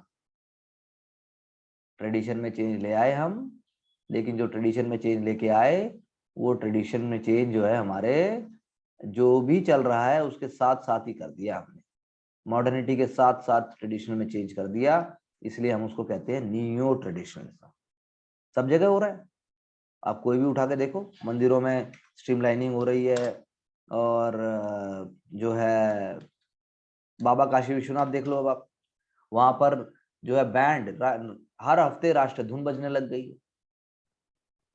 ट्रेडिशन में चेंज ले आए हम, लेकिन जो ट्रेडिशन में चेंज लेके आए, वो ट्रेडिशन में चेंज जो है हमारे जो भी चल रहा है उसके साथ साथ ही कर दिया हमने, मॉडर्निटी के साथ साथ ट्रेडिशन में चेंज कर दिया। इसलिए हम उसको कहते हैं नियो ट्रेडिशनलिज्म। सब जगह हो रहा है, आप कोई भी उठा के देखो, मंदिरों में स्ट्रीमलाइनिंग हो रही है, और जो है बाबा काशी विश्वनाथ देख लो अब आप, वहां पर जो है बैंड हर हफ्ते राष्ट्र धुन बजने लग गई है।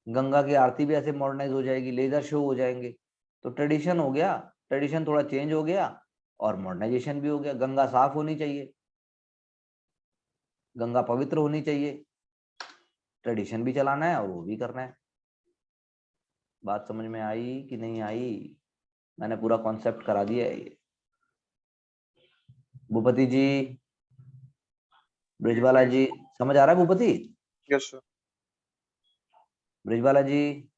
गंगा की आरती भी ऐसे मॉडर्नाइज हो जाएगी, लेजर शो हो जाएंगे। तो ट्रेडिशन हो गया, ट्रेडिशन थोड़ा चेंज हो गया और मॉडर्नाइजेशन भी हो गया। गंगा साफ होनी चाहिए, गंगा पवित्र होनी चाहिए, ट्रेडिशन भी चलाना है और वो भी करना है। बात समझ में आई कि नहीं आई? मैंने पूरा कॉन्सेप्ट करा दिया है ये। भूपति जी, ब्रिजवाला जी, समझ आ रहा है Bhupati? Yes sir. Brijwala ji,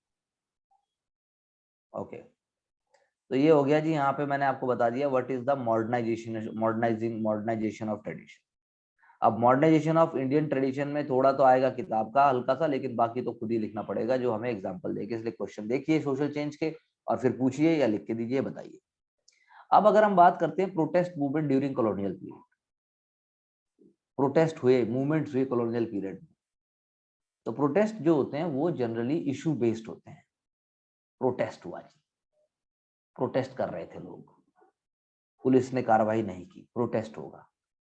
okay. तो ये हो गया जी, यहाँ पे मैंने आपको बता दिया what is the modernization of tradition. अब मॉडर्नाइजेशन ऑफ इंडियन ट्रेडिशन में थोड़ा तो आएगा किताब का हल्का सा, लेकिन बाकी तो खुद ही लिखना पड़ेगा, जो हमें एग्जांपल देके। इसलिए क्वेश्चन देखिए सोशल चेंज के और फिर पूछिए या लिख के दीजिए, बताइए। अब अगर हम बात करते हैं protest movement during colonial period, protest हुए, मूवमेंट्स हुए कॉलोनियल पीरियड में, तो प्रोटेस्ट जो होते हैं वो जनरली इशू बेस्ड होते हैं। प्रोटेस्ट हुआ जी, प्रोटेस्ट कर रहे थे लोग, पुलिस ने कार्रवाई नहीं की, प्रोटेस्ट होगा,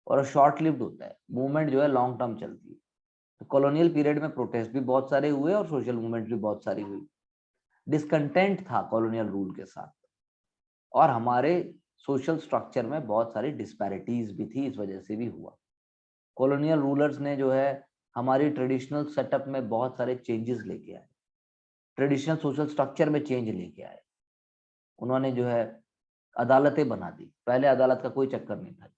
और शॉर्ट लिव्ड होता है। मूवमेंट जो है लॉन्ग टर्म चलती है। तो कॉलोनियल पीरियड में प्रोटेस्ट भी बहुत सारे हुए और सोशल मूवमेंट भी बहुत सारी हुई। डिसकंटेंट था कॉलोनियल रूल के साथ, और हमारे सोशल स्ट्रक्चर में बहुत सारी डिस्पैरिटीज भी थी, इस वजह से भी हुआ। कॉलोनियल रूलर्स ने जो है हमारी ट्रेडिशनल सेटअप में बहुत सारे चेंजेस लेके आए, ट्रेडिशनल सोशल स्ट्रक्चर में चेंज लेके आए। उन्होंने जो है अदालतें बना दी। पहले अदालत का कोई चक्कर नहीं था,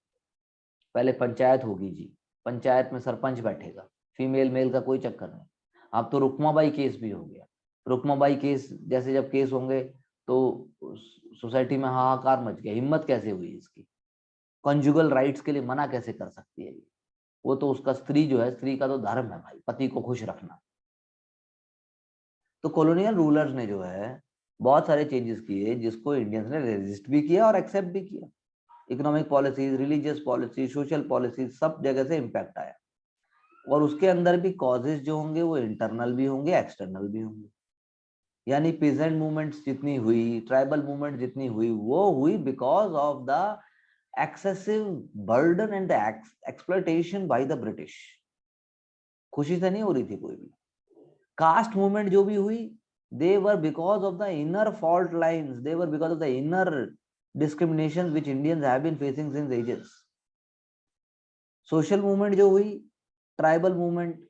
पहले पंचायत होगी जी, पंचायत में सरपंच बैठेगा, फीमेल मेल का कोई चक्कर नहीं। अब तो रुक्माबाई केस भी हो गया। रुक्माबाई केस जैसे जब केस होंगे तो सोसाइटी में हाहाकार मच गया, हिम्मत कैसे हुई इसकी, कंजुगल राइट्स के लिए मना कैसे कर सकती है ये? वो तो उसका स्त्री जो है, स्त्री का तो धर्म है भाई, पति को खुश रखना। तो कॉलोनियल रूलर्स ने जो है बहुत सारे चेंजेस किए, जिसको इंडियंस ने रेजिस्ट भी किया और एक्सेप्ट भी किया। Economic policies, religious policies, social policies, सब जगह से इम्पैक्ट आया। और उसके अंदर भी कॉजेज जो होंगे वो इंटरनल भी होंगे, एक्सटर्नल भी होंगे। यानी पीजेंट मूवमेंट्स जितनी हुई, ट्राइबल मूवमेंट जितनी हुई, वो हुई because of the excessive burden and the exploitation by the British. खुशी से नहीं हो रही थी कोई भी। कास्ट मूवमेंट जो भी हुई, they were because of the inner fault lines, they were because of the inner discriminations which Indians have been facing since ages. Social movement जो हुई, tribal movement,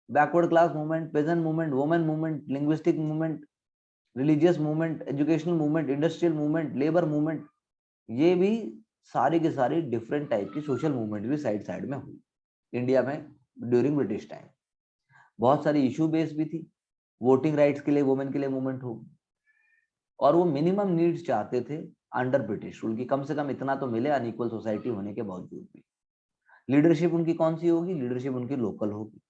backward class movement, peasant movement, women movement, linguistic movement, religious movement, educational movement, industrial movement, labour movement, ये भी सारी की सारी different type की social movement भी side side में हुई इंडिया में ड्यूरिंग ब्रिटिश टाइम। बहुत सारी इशू बेस्ड भी थी, वोटिंग राइट्स के लिए वुमेन के लिए मूवमेंट हो, और वो मिनिमम नीड्स चाहते थे अंडर ब्रिटिश रूल की, कम से कम इतना तो मिले अनइक्वल सोसाइटी होने के बावजूद भी। लीडरशिप उनकी कौन सी होगी? लीडरशिप उनकी लोकल होगी।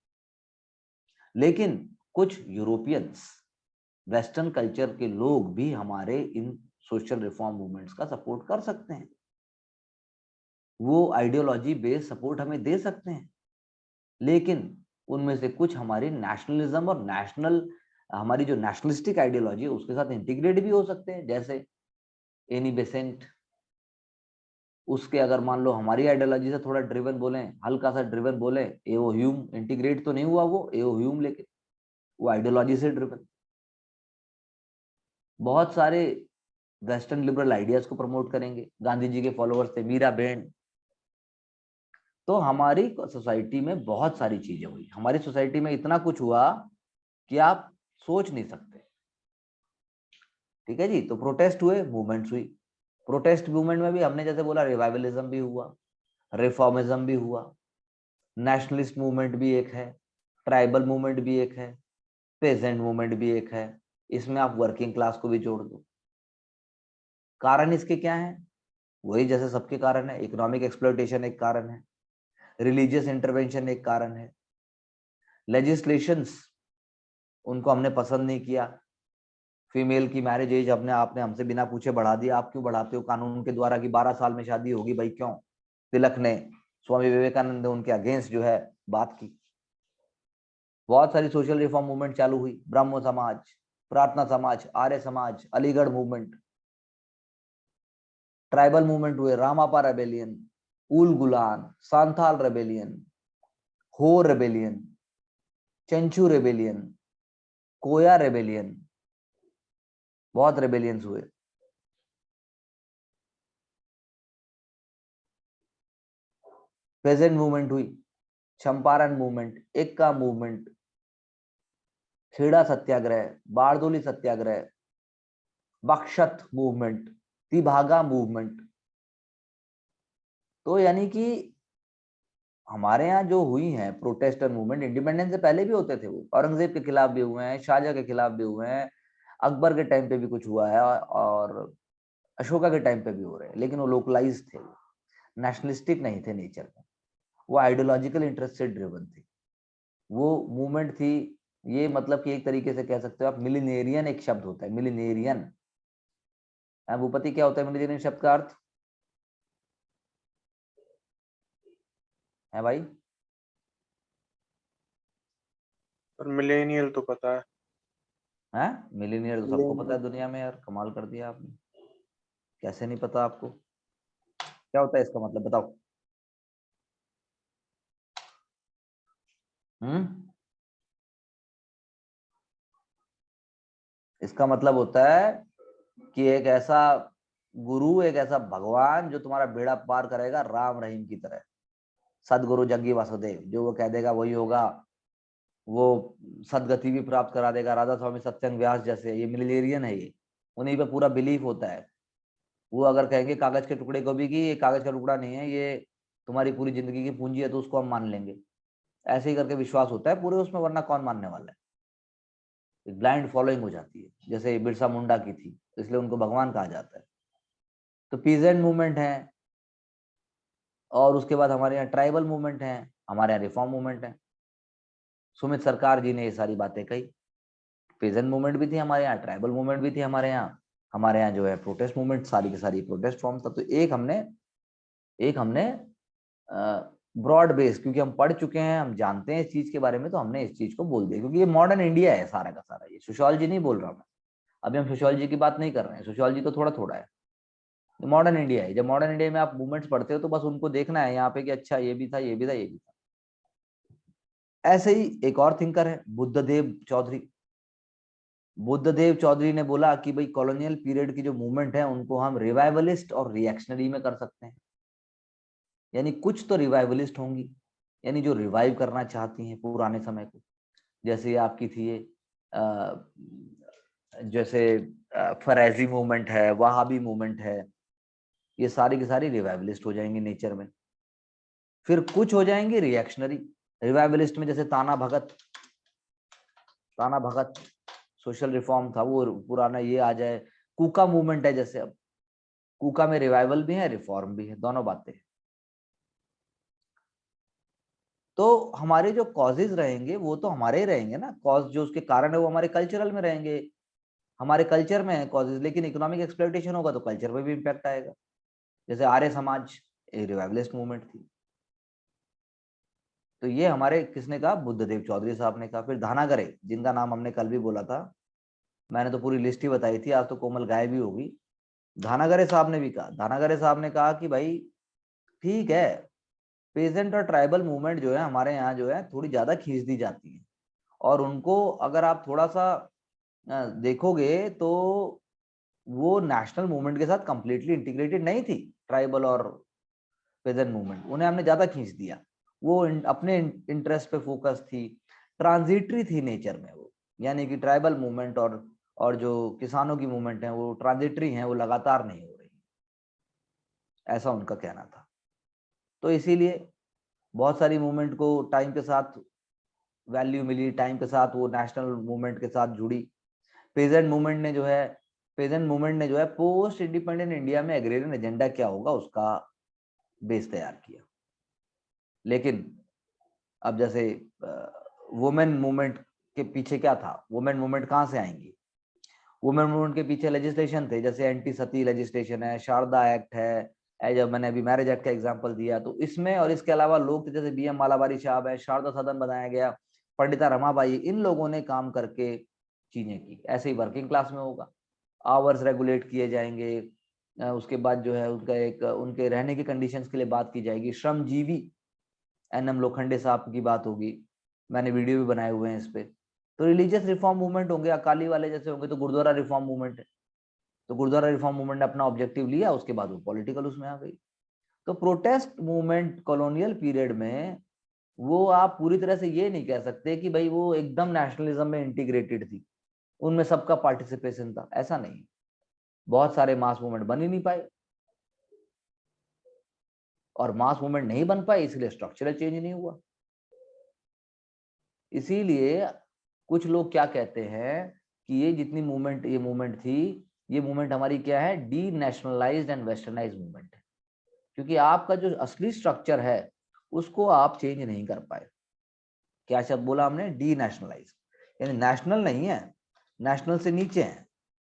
लेकिन कुछ यूरोपियंस, वेस्टर्न कल्चर के लोग भी हमारे इन सोशल रिफॉर्म मूवमेंट्स का सपोर्ट कर सकते हैं, वो आइडियोलॉजी बेस्ड सपोर्ट हमें दे सकते हैं। लेकिन उनमें से कुछ हमारी नेशनलिज्म और हमारी जो नेशनलिस्टिक आइडियोलॉजी है उसके साथ इंटीग्रेट भी हो सकते हैं, जैसे एनी बेसेंट, उसके अगर मान लो हमारी आइडियोलॉजी से थोड़ा ड्रिवन बोले, हल्का सा ड्रिवन बोले, एओ ह्यूम इंटीग्रेट तो नहीं हुआ वो एओ ह्यूम, लेकिन वो आइडियोलॉजी से ड्रिवन। बहुत सारे वेस्टर्न लिबरल आइडियाज को प्रमोट करेंगे, गांधी जी के फॉलोअर्स थे, मीरा बहन। तो हमारी सोसाइटी में बहुत सारी चीजें हुई, हमारी सोसाइटी में इतना कुछ हुआ कि आप सोच नहीं सकते। ठीक है जी। तो प्रोटेस्ट हुए, मूवमेंट्स हुई। प्रोटेस्ट मूवमेंट में भी हमने जैसे बोला रिवाइवलिज्म भी हुआ, रिफॉर्मिज्म भी हुआ, नेशनलिस्ट मूवमेंट भी एक है, ट्राइबल मूवमेंट भी एक है, पेजेंट मूवमेंट भी एक है, इसमें आप वर्किंग क्लास को भी जोड़ दो। कारण इसके क्या है? वही जैसे सबके कारण है, इकोनॉमिक एक्सप्लॉयटेशन एक कारण है, रिलीजियस इंटरवेंशन एक कारण है, लेजिस्लेशंस उनको हमने पसंद नहीं किया, फीमेल की मैरिज एज अपने आपने हमसे बिना पूछे बढ़ा दिया, आप क्यों बढ़ाते हो कानून के द्वारा कि 12 साल में शादी होगी, भाई क्यों? तिलक ने, स्वामी विवेकानंद ने उनके अगेंस्ट जो है बात की। बहुत सारी सोशल रिफॉर्म मूवमेंट चालू हुई, ब्रह्मो समाज, प्रार्थना समाज, Arya Samaj, Aligarh movement, tribal movement हुए, रामापा रेबेलियन, उल गुलान, सांथाल रेबेलियन, हो रेबेलियन, चंचू रेबेलियन, कोया रेबेलियन, बहुत रेबेलियंस हुए। पेजेंट मूवमेंट हुई, चंपारण मूवमेंट, एक्का मूवमेंट, खेड़ा सत्याग्रह, बारदोली सत्याग्रह, बक्सत मूवमेंट, तिभागा मूवमेंट। तो यानी कि हमारे यहाँ जो हुई हैं प्रोटेस्ट मूवमेंट, इंडिपेंडेंस से पहले भी होते थे, वो औरंगजेब के खिलाफ भी हुए हैं, शाहजहां के खिलाफ भी हुए हैं, अकबर के टाइम पे भी कुछ हुआ है, और अशोका के टाइम पे भी हो रहे हैं, लेकिन वो लोकलाइज थे, नेशनलिस्टिक नहीं थे नेचर में, वो आइडियोलॉजिकल इंटरेस्ट से ड्रिवन थी, वो मूवमेंट थी। ये मतलब कि एक तरीके से कह सकते हो आप, मिलिनेरियन एक शब्द होता है, मिलिनेरियन। भूपति क्या होता है मिलिनेरियन शब्द का अर्थ है भाई? पर मिलेनियल तो पता है। है मिलिनियर तो सबको पता है मिलेनियल दुनिया में यार, कमाल कर दिया आपने, कैसे नहीं पता आपको? क्या होता है इसका मतलब बताओ। हम्म इसका मतलब होता है कि एक ऐसा गुरु, एक ऐसा भगवान जो तुम्हारा बेड़ा पार करेगा राम रहीम की तरह, सदगुरु जग्गी वासुदेव, जो वो कह देगा वही होगा, वो सदगति भी प्राप्त करा देगा, राधा स्वामी सत्संग व्यास जैसे, ये मिलेनियरियन है, ये उन्हीं पे पूरा बिलीफ होता है। वो अगर कहेंगे कागज के टुकड़े को भी कि ये कागज का टुकड़ा नहीं है, ये तुम्हारी पूरी जिंदगी की पूंजी है, तो उसको हम मान लेंगे, ऐसे ही करके विश्वास होता है पूरे उसमें, वरना कौन मानने वाला है? ब्लाइंड फॉलोइंग हो जाती है, जैसे बिरसा मुंडा की थी, इसलिए उनको भगवान कहा जाता है। तो पीजेंट मूवमेंट है, और उसके बाद हमारे यहाँ ट्राइबल मूवमेंट है, हमारे यहाँ रिफॉर्म मूवमेंट है। सुमित सरकार जी ने ये सारी बातें कही। पीजेंट मूवमेंट भी थी हमारे यहाँ, ट्राइबल मूवमेंट भी थी हमारे यहाँ जो है प्रोटेस्ट मूवमेंट, सारी की सारी प्रोटेस्ट फॉर्म था। तो एक हमने ब्रॉड बेस, क्योंकि हम पढ़ चुके हैं, हम जानते हैं इस चीज के बारे में, तो हमने इस चीज को बोल दिया, क्योंकि ये मॉडर्न इंडिया है सारा का सारा, ये सोशियोलॉजी नहीं बोल रहा मैं, अभी हम सोशियोलॉजी की बात नहीं कर रहे हैं, सोशियोलॉजी तो थोड़ा थोड़ा है, मॉडर्न इंडिया है। जब मॉडर्न इंडिया में आप मूवमेंट्स पढ़ते हो तो बस उनको देखना है यहाँ पे कि अच्छा ये भी था, ये भी था, ये भी था। ऐसे ही एक और थिंकर है बुद्धदेव चौधरी। बुद्धदेव चौधरी ने बोला कि भाई कॉलोनियल पीरियड की जो मूवमेंट है उनको हम रिवाइवलिस्ट और रिएक्शनरी में कर सकते हैं, यानी कुछ तो रिवाइवलिस्ट होंगी, यानी जो रिवाइव करना चाहती हैं पुराने समय को, जैसे आपकी थी ये जैसे फरैजी मूवमेंट है, वहाबी मूवमेंट है, ये सारी की सारी रिवाइवलिस्ट हो जाएंगी नेचर में। फिर कुछ हो जाएंगे रिएक्शनरी। रिवाइवलिस्ट में जैसे ताना भगत सोशल रिफॉर्म था, वो पुराना ये आ जाए। कूका मूवमेंट है जैसे, अब कूका में रिवाइवल भी है, रिफॉर्म भी है, दोनों बातें। तो हमारे जो कॉजेज रहेंगे वो तो हमारे ही रहेंगे ना, कॉज जो उसके कारण है वो हमारे कल्चरल में रहेंगे, हमारे कल्चर में है कॉजेज, लेकिन इकोनॉमिक एक्सप्लॉयटेशन होगा तो कल्चर पे भी इम्पैक्ट आएगा। जैसे आर्य समाज एक रिवाइवलिस्ट मूवमेंट थी, तो ये हमारे किसने कहा? बुद्धदेव चौधरी साहब ने कहा। फिर धानागरे, जिनका नाम हमने कल भी बोला था, मैंने तो पूरी लिस्ट ही बताई थी, आज तो कोमल गायब भी होगी। धानागरे साहब ने भी कहा, धानागरे साहब ने कहा कि भाई ठीक है, पेजेंट और ट्राइबल मूवमेंट जो है हमारे यहाँ जो है थोड़ी ज्यादा खींच दी जाती है, और उनको अगर आप थोड़ा सा देखोगे तो वो नेशनल मूवमेंट के साथ कंप्लीटली इंटीग्रेटेड नहीं थी। ट्राइबल और पेजेंट मूवमेंट, उन्हें हमने ज्यादा खींच दिया, वो अपने इंटरेस्ट पे फोकस थी, ट्रांजिटरी थी नेचर में वो, यानी कि ट्राइबल मूवमेंट और जो किसानों की मूवमेंट है वो ट्रांजिटरी हैं, वो लगातार नहीं हो रही, ऐसा उनका कहना था। तो इसीलिए बहुत सारी मूवमेंट को टाइम के साथ वैल्यू मिली, टाइम के साथ वो नेशनल मूवमेंट के साथ जुड़ी। पेजेंट मूवमेंट ने जो है पोस्ट इंडिपेंडेंट इंडिया में एग्रेरियन एजेंडा क्या होगा उसका बेस तैयार किया। लेकिन अब जैसे वुमेन मूवमेंट के पीछे क्या था, वुमेन मूवमेंट कहाँ से आएंगी? वुमेन मूवमेंट के पीछे लेजिस्लेशन थे, जैसे एंटी सती लेजिस्लेशन है, शारदा एक्ट है, जब मैंने अभी मैरिज एक्ट का एग्जांपल दिया, तो इसमें और इसके अलावा लोग थे जैसे बीएम मालाबारी साहब है, शारदा सदन बनाया गया, पंडिता रमाबाई, इन लोगों ने काम करके चीजें की। ऐसे ही वर्किंग क्लास में होगा, आवर्स रेगुलेट किए जाएंगे, उसके बाद जो है उनका एक उनके रहने की कंडीशंस के लिए बात की जाएगी, श्रमजीवी एनएम लोखंडे साहब की बात होगी, मैंने वीडियो भी बनाए हुए हैं इस पे। तो रिलीजियस रिफॉर्म मूवमेंट होंगे, अकाली वाले जैसे होंगे तो गुरुद्वारा रिफॉर्म मूवमेंट है, तो गुरुद्वारा रिफॉर्म मूवमेंट ने अपना ऑब्जेक्टिव लिया, उसके बाद वो पॉलिटिकल उसमें आ गई। तो प्रोटेस्ट मूवमेंट कॉलोनियल पीरियड में वो आप पूरी तरह से ये नहीं कह सकते कि भाई वो एकदम नेशनलिज्म में इंटीग्रेटेड थी, उनमें सबका पार्टिसिपेशन था, ऐसा नहीं। बहुत सारे मास मूवमेंट बन ही नहीं पाए, और मास मूवमेंट नहीं बन पाए इसलिए स्ट्रक्चरल चेंज नहीं हुआ। इसीलिए कुछ लोग क्या कहते हैं कि ये जितनी मूवमेंट थी, ये मूवमेंट हमारी क्या है, denationalized and westernize movement है, क्योंकि आपका जो असली स्ट्रक्चर है उसको आप चेंज नहीं कर पाए। क्या शब्द बोला हमने, डी नेशनलाइज, यानी नेशनल नहीं है, नेशनल से नीचे है,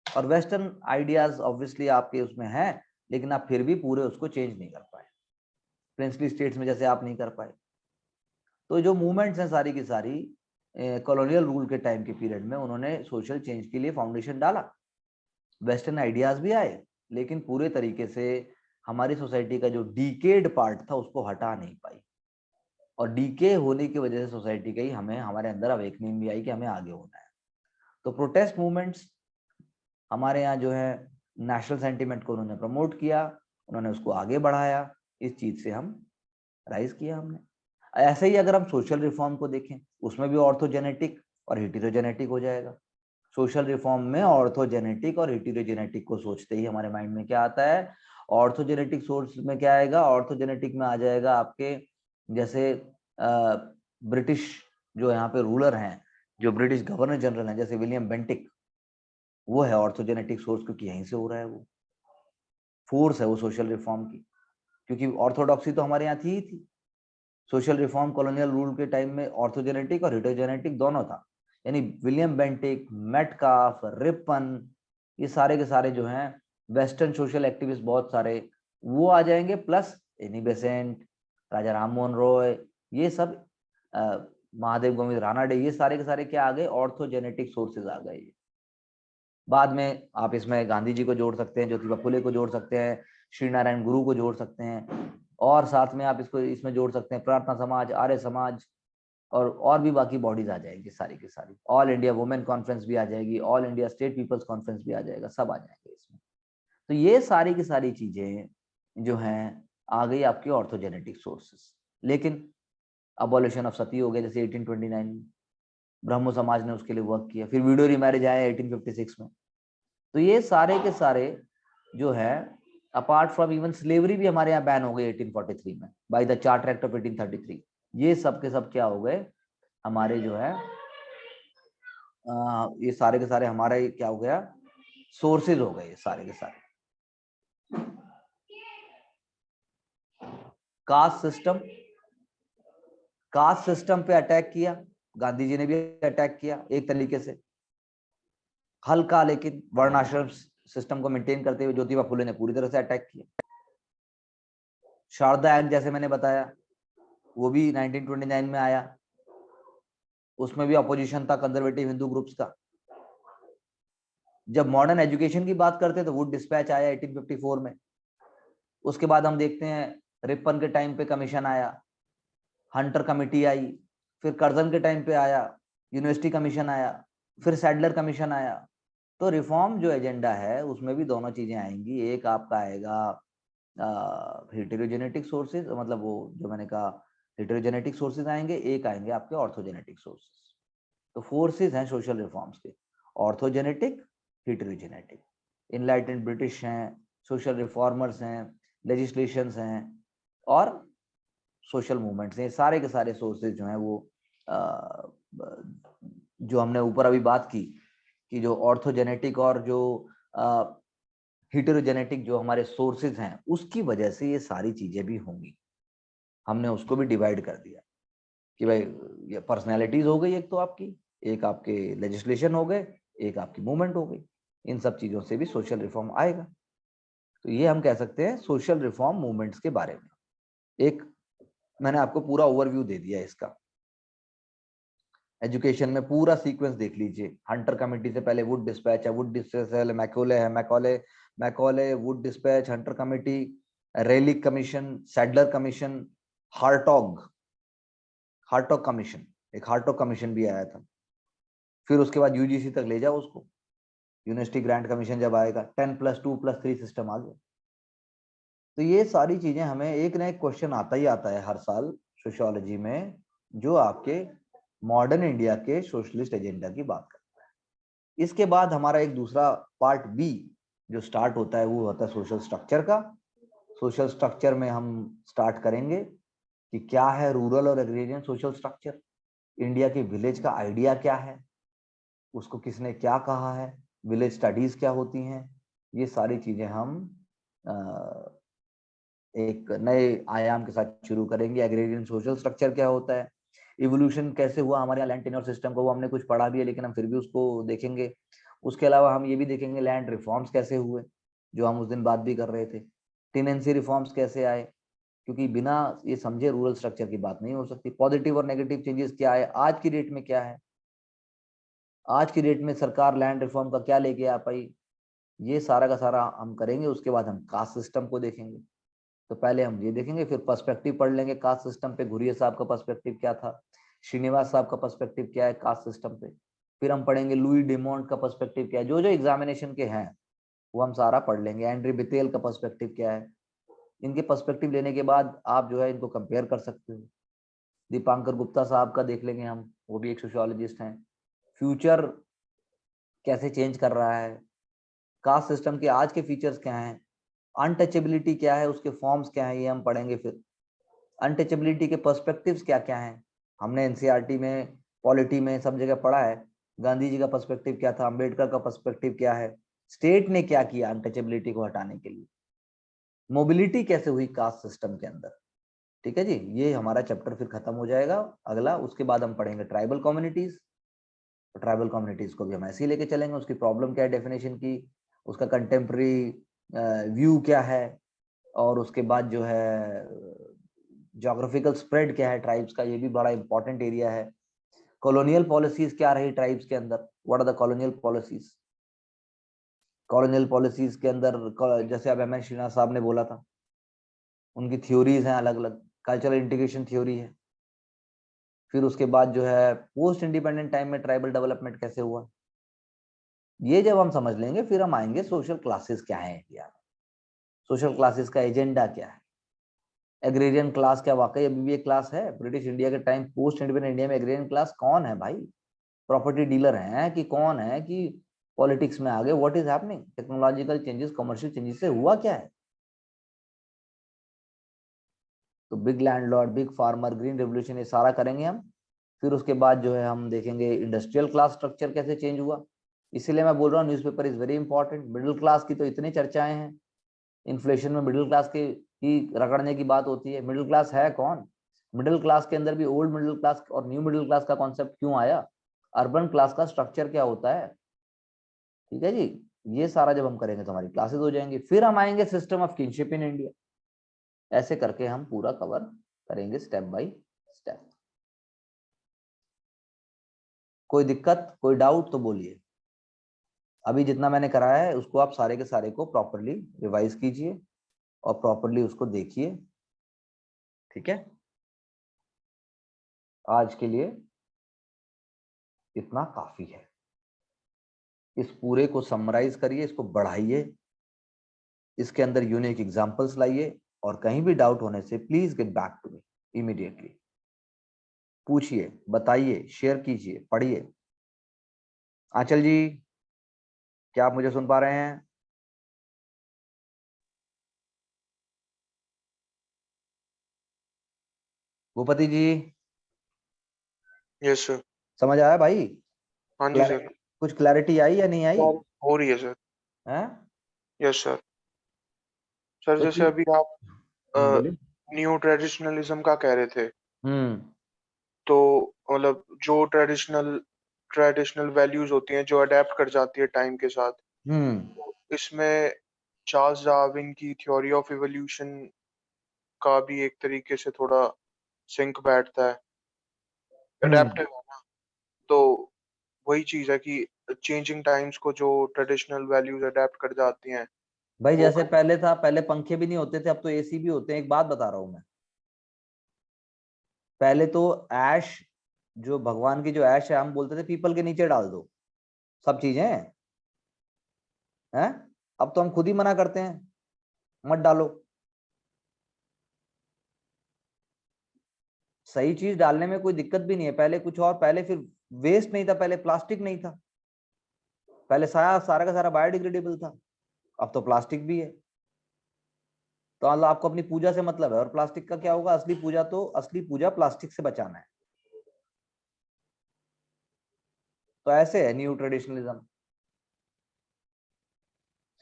और वेस्टर्न आइडियाज ऑब्वियसली आपके उसमें है, लेकिन आप फिर भी पूरे उसको चेंज नहीं कर पाए, प्रिंसली स्टेट्स में जैसे आप नहीं कर पाए। तो जो मूवमेंट्स हैं सारी की सारी कॉलोनियल रूल के टाइम के पीरियड में उन्होंने सोशल चेंज के लिए फाउंडेशन डाला, वेस्टर्न आइडियाज भी आए, लेकिन पूरे तरीके से हमारी सोसाइटी का जो डीकेड पार्ट था उसको हटा नहीं पाई, और डीके होने की वजह से सोसाइटी का ही हमें हमारे अंदर अवेकनिंग भी आई कि हमें आगे होना है। तो प्रोटेस्ट मूवमेंट्स हमारे यहाँ जो है नेशनल सेंटिमेंट को उन्होंने प्रमोट किया, उन्होंने उसको आगे बढ़ाया, इस चीज से हम राइज किया हमने। ऐसे ही अगर हम सोशल रिफॉर्म को देखें, उसमें भी ऑर्थोजेनेटिक और हेटेरोजेनेटिक हो जाएगा। सोशल रिफॉर्म में ऑर्थोजेनेटिक और हेटेरोजेनेटिक को सोचते ही हमारे माइंड में क्या आता है, ऑर्थोजेनेटिक सोर्स में क्या आएगा, ऑर्थोजेनेटिक में आ जाएगा आपके जैसे ब्रिटिश जो यहाँ पे रूलर हैं, जो ब्रिटिश गवर्नर जनरल हैं जैसे विलियम बेंटिक, वो है ऑर्थोजेनेटिक सोर्स, क्योंकि यहीं से हो रहा है, वो फोर्स है वो सोशल रिफॉर्म की, क्योंकि ऑर्थोडॉक्सी तो हमारे यहाँ थी। सोशल रिफॉर्म कॉलोनियल रूल के टाइम में ऑर्थोजेनेटिक और हेटेरोजेनेटिक दोनों था, यानी विलियम बेंटिक, मेटकाफ, रिपन, ये सारे के सारे जो हैं वेस्टर्न सोशल एक्टिविस्ट बहुत सारे वो आ जाएंगे, प्लस एनी बेसेंट, राजा राम मोहन रॉय, ये सब महादेव गोविंद रानाडे, ये सारे के सारे क्या आ गए, ऑर्थोजेनेटिक सोर्सेज आ गए। बाद में आप इसमें गांधी जी को जोड़ सकते हैं, ज्योतिबा फुले को जोड़ सकते हैं, श्री नारायण गुरु को जोड़ सकते हैं, और साथ में आप इसको इसमें जोड़ सकते हैं प्रार्थना समाज, आर्य समाज, और भी बाकी बॉडीज आ जाएगी सारी की सारी, ऑल इंडिया वुमेन कॉन्फ्रेंस भी आ जाएगी, all India state people's conference भी आ जाएगा, सब आ जाएंगे इसमें। तो ये सारी की सारी चीजें जो हैं आ गई आपकी ऑर्थोजेनेटिक सोर्सेस। लेकिन अबॉलिशन ऑफ सती हो गया जैसे 1829 में, ब्रह्मो समाज ने उसके लिए वर्क किया, फिर वीडियो रीमैरिज आया 1856 में। तो ये सारे के सारे जो है, अपार्ट फ्रॉम इवन स्लेवरी भी हमारे यहाँ बैन हो गई 1843 में by the charter act of 1833। ये सब के सब क्या हो गए हमारे जो है ये सारे के सारे हमारे क्या हो गया, सोर्सेज हो गए ये सारे के सारे। कास्ट सिस्टम पे अटैक किया, गांधी जी ने भी अटैक किया एक तरीके से हल्का, लेकिन वर्णाश्रम सिस्टम को मेंटेन करते हुए ज्योतिबा फुले ने पूरी तरह से अटैक किया। शारदा एक्ट जैसे मैंने बताया वो भी 1929 में आया, उसमें भी अपोजिशन था कंजर्वेटिव हिंदू ग्रुप्स का। जब मॉडर्न एजुकेशन की बात करते हैं तो वुड डिस्पैच आया 1854 में। उसके बाद हम देखते हैं रिपन के टाइम पे कमीशन आया, हंटर कमेटी आई, फिर कर्जन के टाइम पे आया, यूनिवर्सिटी कमीशन आया, फिर सैडलर कमीशन आया। तो रिफॉर्म जो एजेंडा है उसमें भी दोनों चीजें आएंगी। एक आपका आएगा हेटेरोजेनेटिक सोर्सेज, मतलब वो जो मैंने कहा हेटेरोजेनेटिक सोर्सेज आएंगे, एक आएंगे आपके ऑर्थोजेनेटिक सोर्सेज। तो फोर्सेज हैं सोशल रिफॉर्म्स के, ऑर्थोजेनेटिक, हेटेरोजेनेटिक। इनलाइटेंड ब्रिटिश हैं, सोशल रिफॉर्मर्स हैं, लेजिस्लेशंस हैं और सोशल मूवमेंट्स हैं। सारे के सारे सोर्सेज जो हैं वो जो हमने ऊपर अभी बात की कि जो ऑर्थोजेनेटिक और जो हेटेरोजेनेटिक जो हमारे सोर्सेज हैं उसकी वजह से ये सारी चीजें भी होंगी। हमने उसको भी डिवाइड कर दिया कि भाई ये पर्सनैलिटीज हो गई, एक तो आपकी, एक आपके लेजिस्लेशन हो गए, एक आपकी मूवमेंट हो गई। इन सब चीजों से भी सोशल रिफॉर्म आएगा। तो ये हम कह सकते हैं सोशल रिफॉर्म मूवमेंट्स के बारे में। एक मैंने आपको पूरा ओवरव्यू दे दिया इसका। एजुकेशन में पूरा सीक्वेंस देख लीजिए। हंटर कमेटी से पहले वुड डिस्पैच है, वुड डिस्पैच है, मैकॉले है, Macaulay Wood dispatch, Hunter committee, Raleigh commission, Sadler commission, Hartog commission, एक हार्टॉग कमीशन भी आया था। फिर उसके बाद यूजीसी तक ले जाओ उसको, यूनिवर्सिटी ग्रांट कमीशन जब आएगा, 10+2+3 सिस्टम आ गया। तो ये सारी चीजें हमें एक ना एक क्वेश्चन आता ही आता है हर साल सोशियोलॉजी में, जो आपके मॉडर्न इंडिया के सोशलिस्ट एजेंडा की बात करता है। इसके बाद हमारा एक दूसरा पार्ट बी जो स्टार्ट होता है वो होता है सोशल स्ट्रक्चर का। सोशल स्ट्रक्चर में हम स्टार्ट करेंगे कि क्या है रूरल और एग्रेरियन सोशल स्ट्रक्चर, इंडिया के विलेज का आइडिया क्या है, उसको किसने क्या कहा है, विलेज स्टडीज क्या होती हैं। ये सारी चीजें हम एक नए आयाम के साथ शुरू करेंगे। एग्रेरियन सोशल स्ट्रक्चर क्या होता है, इवोल्यूशन कैसे हुआ हमारे यहाँ लैंड टेन्योर सिस्टम को, वो हमने कुछ पढ़ा भी है लेकिन हम फिर भी उसको देखेंगे। उसके अलावा हम ये भी देखेंगे लैंड रिफॉर्म्स कैसे हुए, जो हम उस दिन बात भी कर रहे थे। टेनेंसी रिफॉर्म्स कैसे आए, क्योंकि बिना ये समझे रूरल स्ट्रक्चर की बात नहीं हो सकती। पॉजिटिव और नेगेटिव चेंजेस क्या है, आज की डेट में क्या है, आज की डेट में सरकार लैंड रिफॉर्म का क्या लेके आ पाई, ये सारा का सारा हम करेंगे। उसके बाद हम कास्ट सिस्टम को देखेंगे। तो पहले हम ये देखेंगे, फिर पर्सपेक्टिव पढ़ लेंगे कास्ट सिस्टम पे। घुरिया साहब का पर्सपेक्टिव क्या था, श्रीनिवास साहब का पर्सपेक्टिव क्या है कास्ट सिस्टम पे। फिर हम पढ़ेंगे लुई डिमोंट का पर्सपेक्टिव क्या है, जो जो एग्जामिनेशन के हैं वो हम सारा पढ़ लेंगे। एंड्री बितेल का पर्सपेक्टिव क्या है। इनके पर्सपेक्टिव लेने के बाद आप जो है इनको कंपेयर कर सकते हो। दीपांकर गुप्ता साहब का देख लेंगे हम, वो भी एक सोशियोलॉजिस्ट हैं। फ्यूचर कैसे चेंज कर रहा है, कास्ट सिस्टम के आज के फीचर्स क्या हैं, अनटचेबिलिटी क्या है, उसके फॉर्म्स क्या है, ये हम पढ़ेंगे। फिर अनटचेबिलिटी के पर्सपेक्टिव्स क्या क्या हैं, हमने एनसीईआरटी में, पॉलिटी में, सब जगह पढ़ा है। गांधी जी का पर्सपेक्टिव क्या था, अंबेडकर का पर्सपेक्टिव क्या है, स्टेट ने क्या किया अनटचेबिलिटी को हटाने के लिए, मोबिलिटी कैसे हुई कास्ट सिस्टम के अंदर। ठीक है जी, ये हमारा चैप्टर फिर खत्म हो जाएगा अगला। उसके बाद हम पढ़ेंगे ट्राइबल कम्युनिटीज। तो ट्राइबल कम्युनिटीज को भी हम ऐसे ही लेके चलेंगे, उसकी प्रॉब्लम क्या है डेफिनेशन की, उसका कंटेम्प्रेरी व्यू क्या है, और उसके बाद जो है जोग्राफिकल स्प्रेड क्या है ट्राइब्स का, ये भी बड़ा इंपॉर्टेंट एरिया है। कॉलोनियल पॉलिसीज क्या रही ट्राइब्स के अंदर, what are the colonial policies. Colonial policies के अंदर जैसे अब एम.एन. श्रीनाथ साहब ने बोला था, उनकी थ्योरीज हैं अलग अलग, कल्चरल इंटीग्रेशन थ्योरी है। फिर उसके बाद जो है पोस्ट इंडिपेंडेंट टाइम में ट्राइबल डेवलपमेंट कैसे हुआ, ये जब हम समझ लेंगे फिर हम आएंगे सोशल क्लासेस क्या है इंडिया में, सोशल क्लासेस का एजेंडा क्या है। एग्रेरियन क्लास क्या वाकई अभी भी एक क्लास है ब्रिटिश इंडिया के टाइम, पोस्ट इंडिपेंडेंट इंडिया में एग्रेरियन क्लास कौन है भाई, प्रॉपर्टी डीलर हैं कि कौन है कि पॉलिटिक्स में आ गए, what is happening, technological changes, commercial changes से हुआ क्या है। तो big landlord, big farmer, green revolution, ये सारा करेंगे हम। फिर उसके बाद जो है हम देखेंगे इंडस्ट्रियल क्लास स्ट्रक्चर कैसे चेंज हुआ। इसीलिए मैं बोल रहा हूँ newspaper is very important. Middle class की तो इतनी चर्चाएं हैं, इन्फ्लेशन में मिडिल क्लास के ही रगड़ने की बात होती है। मिडिल क्लास है कौन, मिडिल क्लास के अंदर भी ओल्ड मिडिल क्लास और न्यू मिडिल क्लास का कॉन्सेप्ट क्यों आया, अर्बन क्लास का स्ट्रक्चर क्या होता है। ठीक है जी, ये सारा जब हम करेंगे तो हमारी क्लासेस हो जाएंगी। फिर हम आएंगे system of kingship in India. ऐसे करके हम पूरा कवर करेंगे स्टेप बाय स्टेप। कोई दिक्कत, कोई डाउट तो बोलिए। अभी जितना मैंने कराया है उसको आप सारे के सारे को प्रॉपरली रिवाइज कीजिए और प्रॉपरली उसको देखिए। ठीक है, आज के लिए इतना काफी है। इस पूरे को समराइज करिए, इसको बढ़ाइए, इसके अंदर यूनिक एग्जांपल्स लाइए, और कहीं भी डाउट होने से please get back to me immediately. पूछिए, बताइए, शेयर कीजिए, पढ़िए। आंचल जी, क्या आप मुझे सुन पा रहे हैं? भूपति जी, यस सर। समझ आया भाई? हाँ जी सर। कुछ क्लैरिटी आई या नहीं आई? हो रही है सर। हैं? Yes sir. सर तो जैसे अभी आप बोलिए। न्यू ट्रेडिशनलिज्म का कह रहे थे, हम्म तो मतलब जो ट्रेडिशनल वैल्यूज होती हैं जो अडेप्ट कर जाती है टाइम के साथ, हम्म इसमें चार्ल्स डार्विन की थ्योरी ऑफ इवोल्यूशन का भी एक तरीके से थोड़ा सिंक बैठता है, अडेप्टिव है ना। तो वही चीज है कि चेंजिंग टाइम्स को जो ट्रेडिशनल वैल्यूज अडेप्ट कर जाती हैं भाई, वो जैसे पहले था, पहले पंखे भी नहीं होते थे, अब तो एसी भी होते हैं। एक बात बता रहा हूं मैं, पहले तो ऐश, जो भगवान की जो ऐश है, हम बोलते थे पीपल के नीचे डाल दो सब चीजें हैं। अब तो हम खुद ही मना करते हैं, मत डालो। सही चीज डालने में कोई दिक्कत भी नहीं है। पहले कुछ और, पहले फिर वेस्ट नहीं था, पहले प्लास्टिक नहीं था, पहले सारा का सारा बायोडिग्रेडेबल था, अब तो प्लास्टिक भी है। तो मतलब आपको अपनी पूजा से मतलब है, और प्लास्टिक का क्या होगा? असली पूजा, तो असली पूजा प्लास्टिक से बचाना है। तो ऐसे है न्यू ट्रेडिशनलिज्म।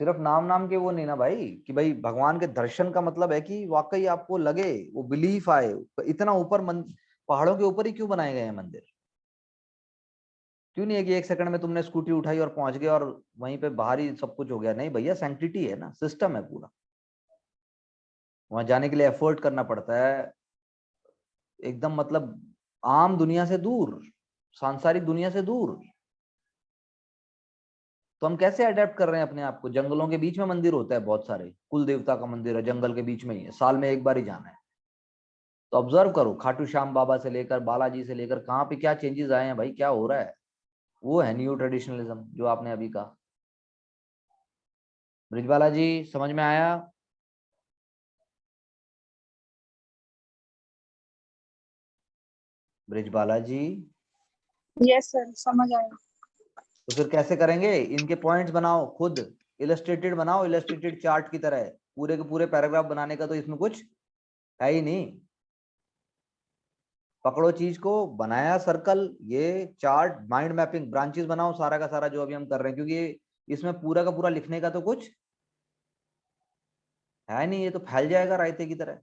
सिर्फ नाम नाम के वो नहीं ना भाई, कि भाई भगवान के दर्शन का मतलब है कि वाकई आपको लगे, वो बिलीफ आए। इतना ऊपर पहाड़ों के ऊपर ही क्यों बनाए गए हैं मंदिर? क्यों नहीं है कि एक सेकंड में तुमने स्कूटी उठाई और पहुंच गए और वहीं पे बाहर ही सब कुछ हो गया? नहीं भैया, सैंक्टिटी है ना, सिस्टम है पूरा। वहां जाने के लिए एफर्ट करना पड़ता है, एकदम मतलब आम दुनिया से दूर, सांसारिक दुनिया से दूर। तो हम कैसे अडेप्ट कर रहे हैं अपने आप को? जंगलों के बीच में मंदिर होता है, बहुत सारे कुल देवता का मंदिर है, जंगल के बीच में ही है, साल में एक बार ही जाना है। तो ऑब्जर्व करो, खाटू श्याम बाबा से लेकर बालाजी से लेकर कहाँ पे क्या चेंजेस आए हैं भाई, क्या हो रहा है। वो है न्यू ट्रेडिशनलिज्म जो आपने अभी कहा। ब्रिजबाला जी, समझ में आया? ब्रिजबाला जी, यस सर, समझ आया। तो फिर कैसे करेंगे? इनके पॉइंट्स बनाओ खुद, इलस्ट्रेटेड बनाओ, इलस्ट्रेटेड चार्ट की तरह। पूरे के पूरे पैराग्राफ बनाने का तो इसमें कुछ है ही नहीं। पकड़ो चीज को, बनाया सर्कल, ये चार्ट, माइंड मैपिंग, ब्रांचेस बनाओ, सारा का सारा जो अभी हम कर रहे हैं, क्योंकि इसमें पूरा का पूरा लिखने का तो कुछ है नहीं। ये तो फैल जाएगा रायते की तरह।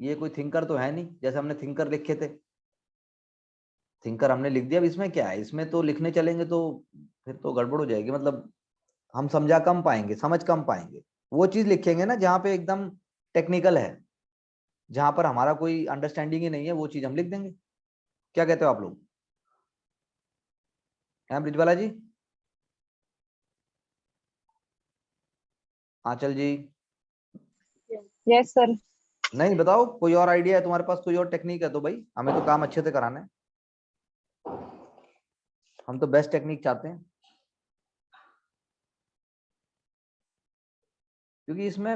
ये कोई थिंकर तो है नहीं, जैसे हमने थिंकर लिखे थे, थिंकर हमने लिख दिया। अब इसमें क्या है? इसमें तो लिखने चलेंगे तो फिर तो गड़बड़ हो जाएगी। मतलब हम समझा कम पाएंगे, समझ कम पाएंगे। वो चीज लिखेंगे ना जहाँ पे एकदम टेक्निकल है, जहां पर हमारा कोई अंडरस्टैंडिंग ही नहीं है, वो चीज हम लिख देंगे। क्या कहते हो आप लोग? हैं ब्रिजवाला जी? आंचल जी? Yes sir. नहीं, बताओ, कोई और आइडिया है तुम्हारे पास? कोई और टेक्निक है तो भाई, हमें तो काम अच्छे से कराना है, हम तो बेस्ट टेक्निक चाहते हैं। क्योंकि इसमें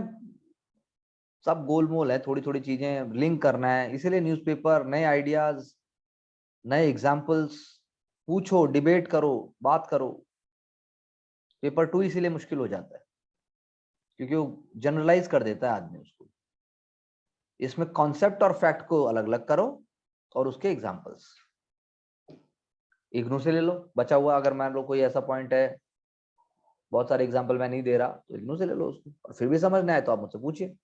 सब गोलमोल है, थोड़ी थोड़ी चीजें लिंक करना है, इसीलिए न्यूज़पेपर, नए आइडियाज, नए एग्जाम्पल्स, पूछो, डिबेट करो, बात करो। पेपर 2 इसीलिए मुश्किल हो जाता है, क्योंकि वो जनरलाइज कर देता है आदमी उसको। इसमें कॉन्सेप्ट और फैक्ट को अलग अलग करो, और उसके एग्जाम्पल्स इग्नू से ले लो बचा हुआ। अगर मान लो कोई ऐसा पॉइंट है, बहुत सारे एग्जाम्पल मैं नहीं दे रहा, तो इग्नू से ले लो उसको, और फिर भी समझ ना आए तो आप मुझसे पूछिए।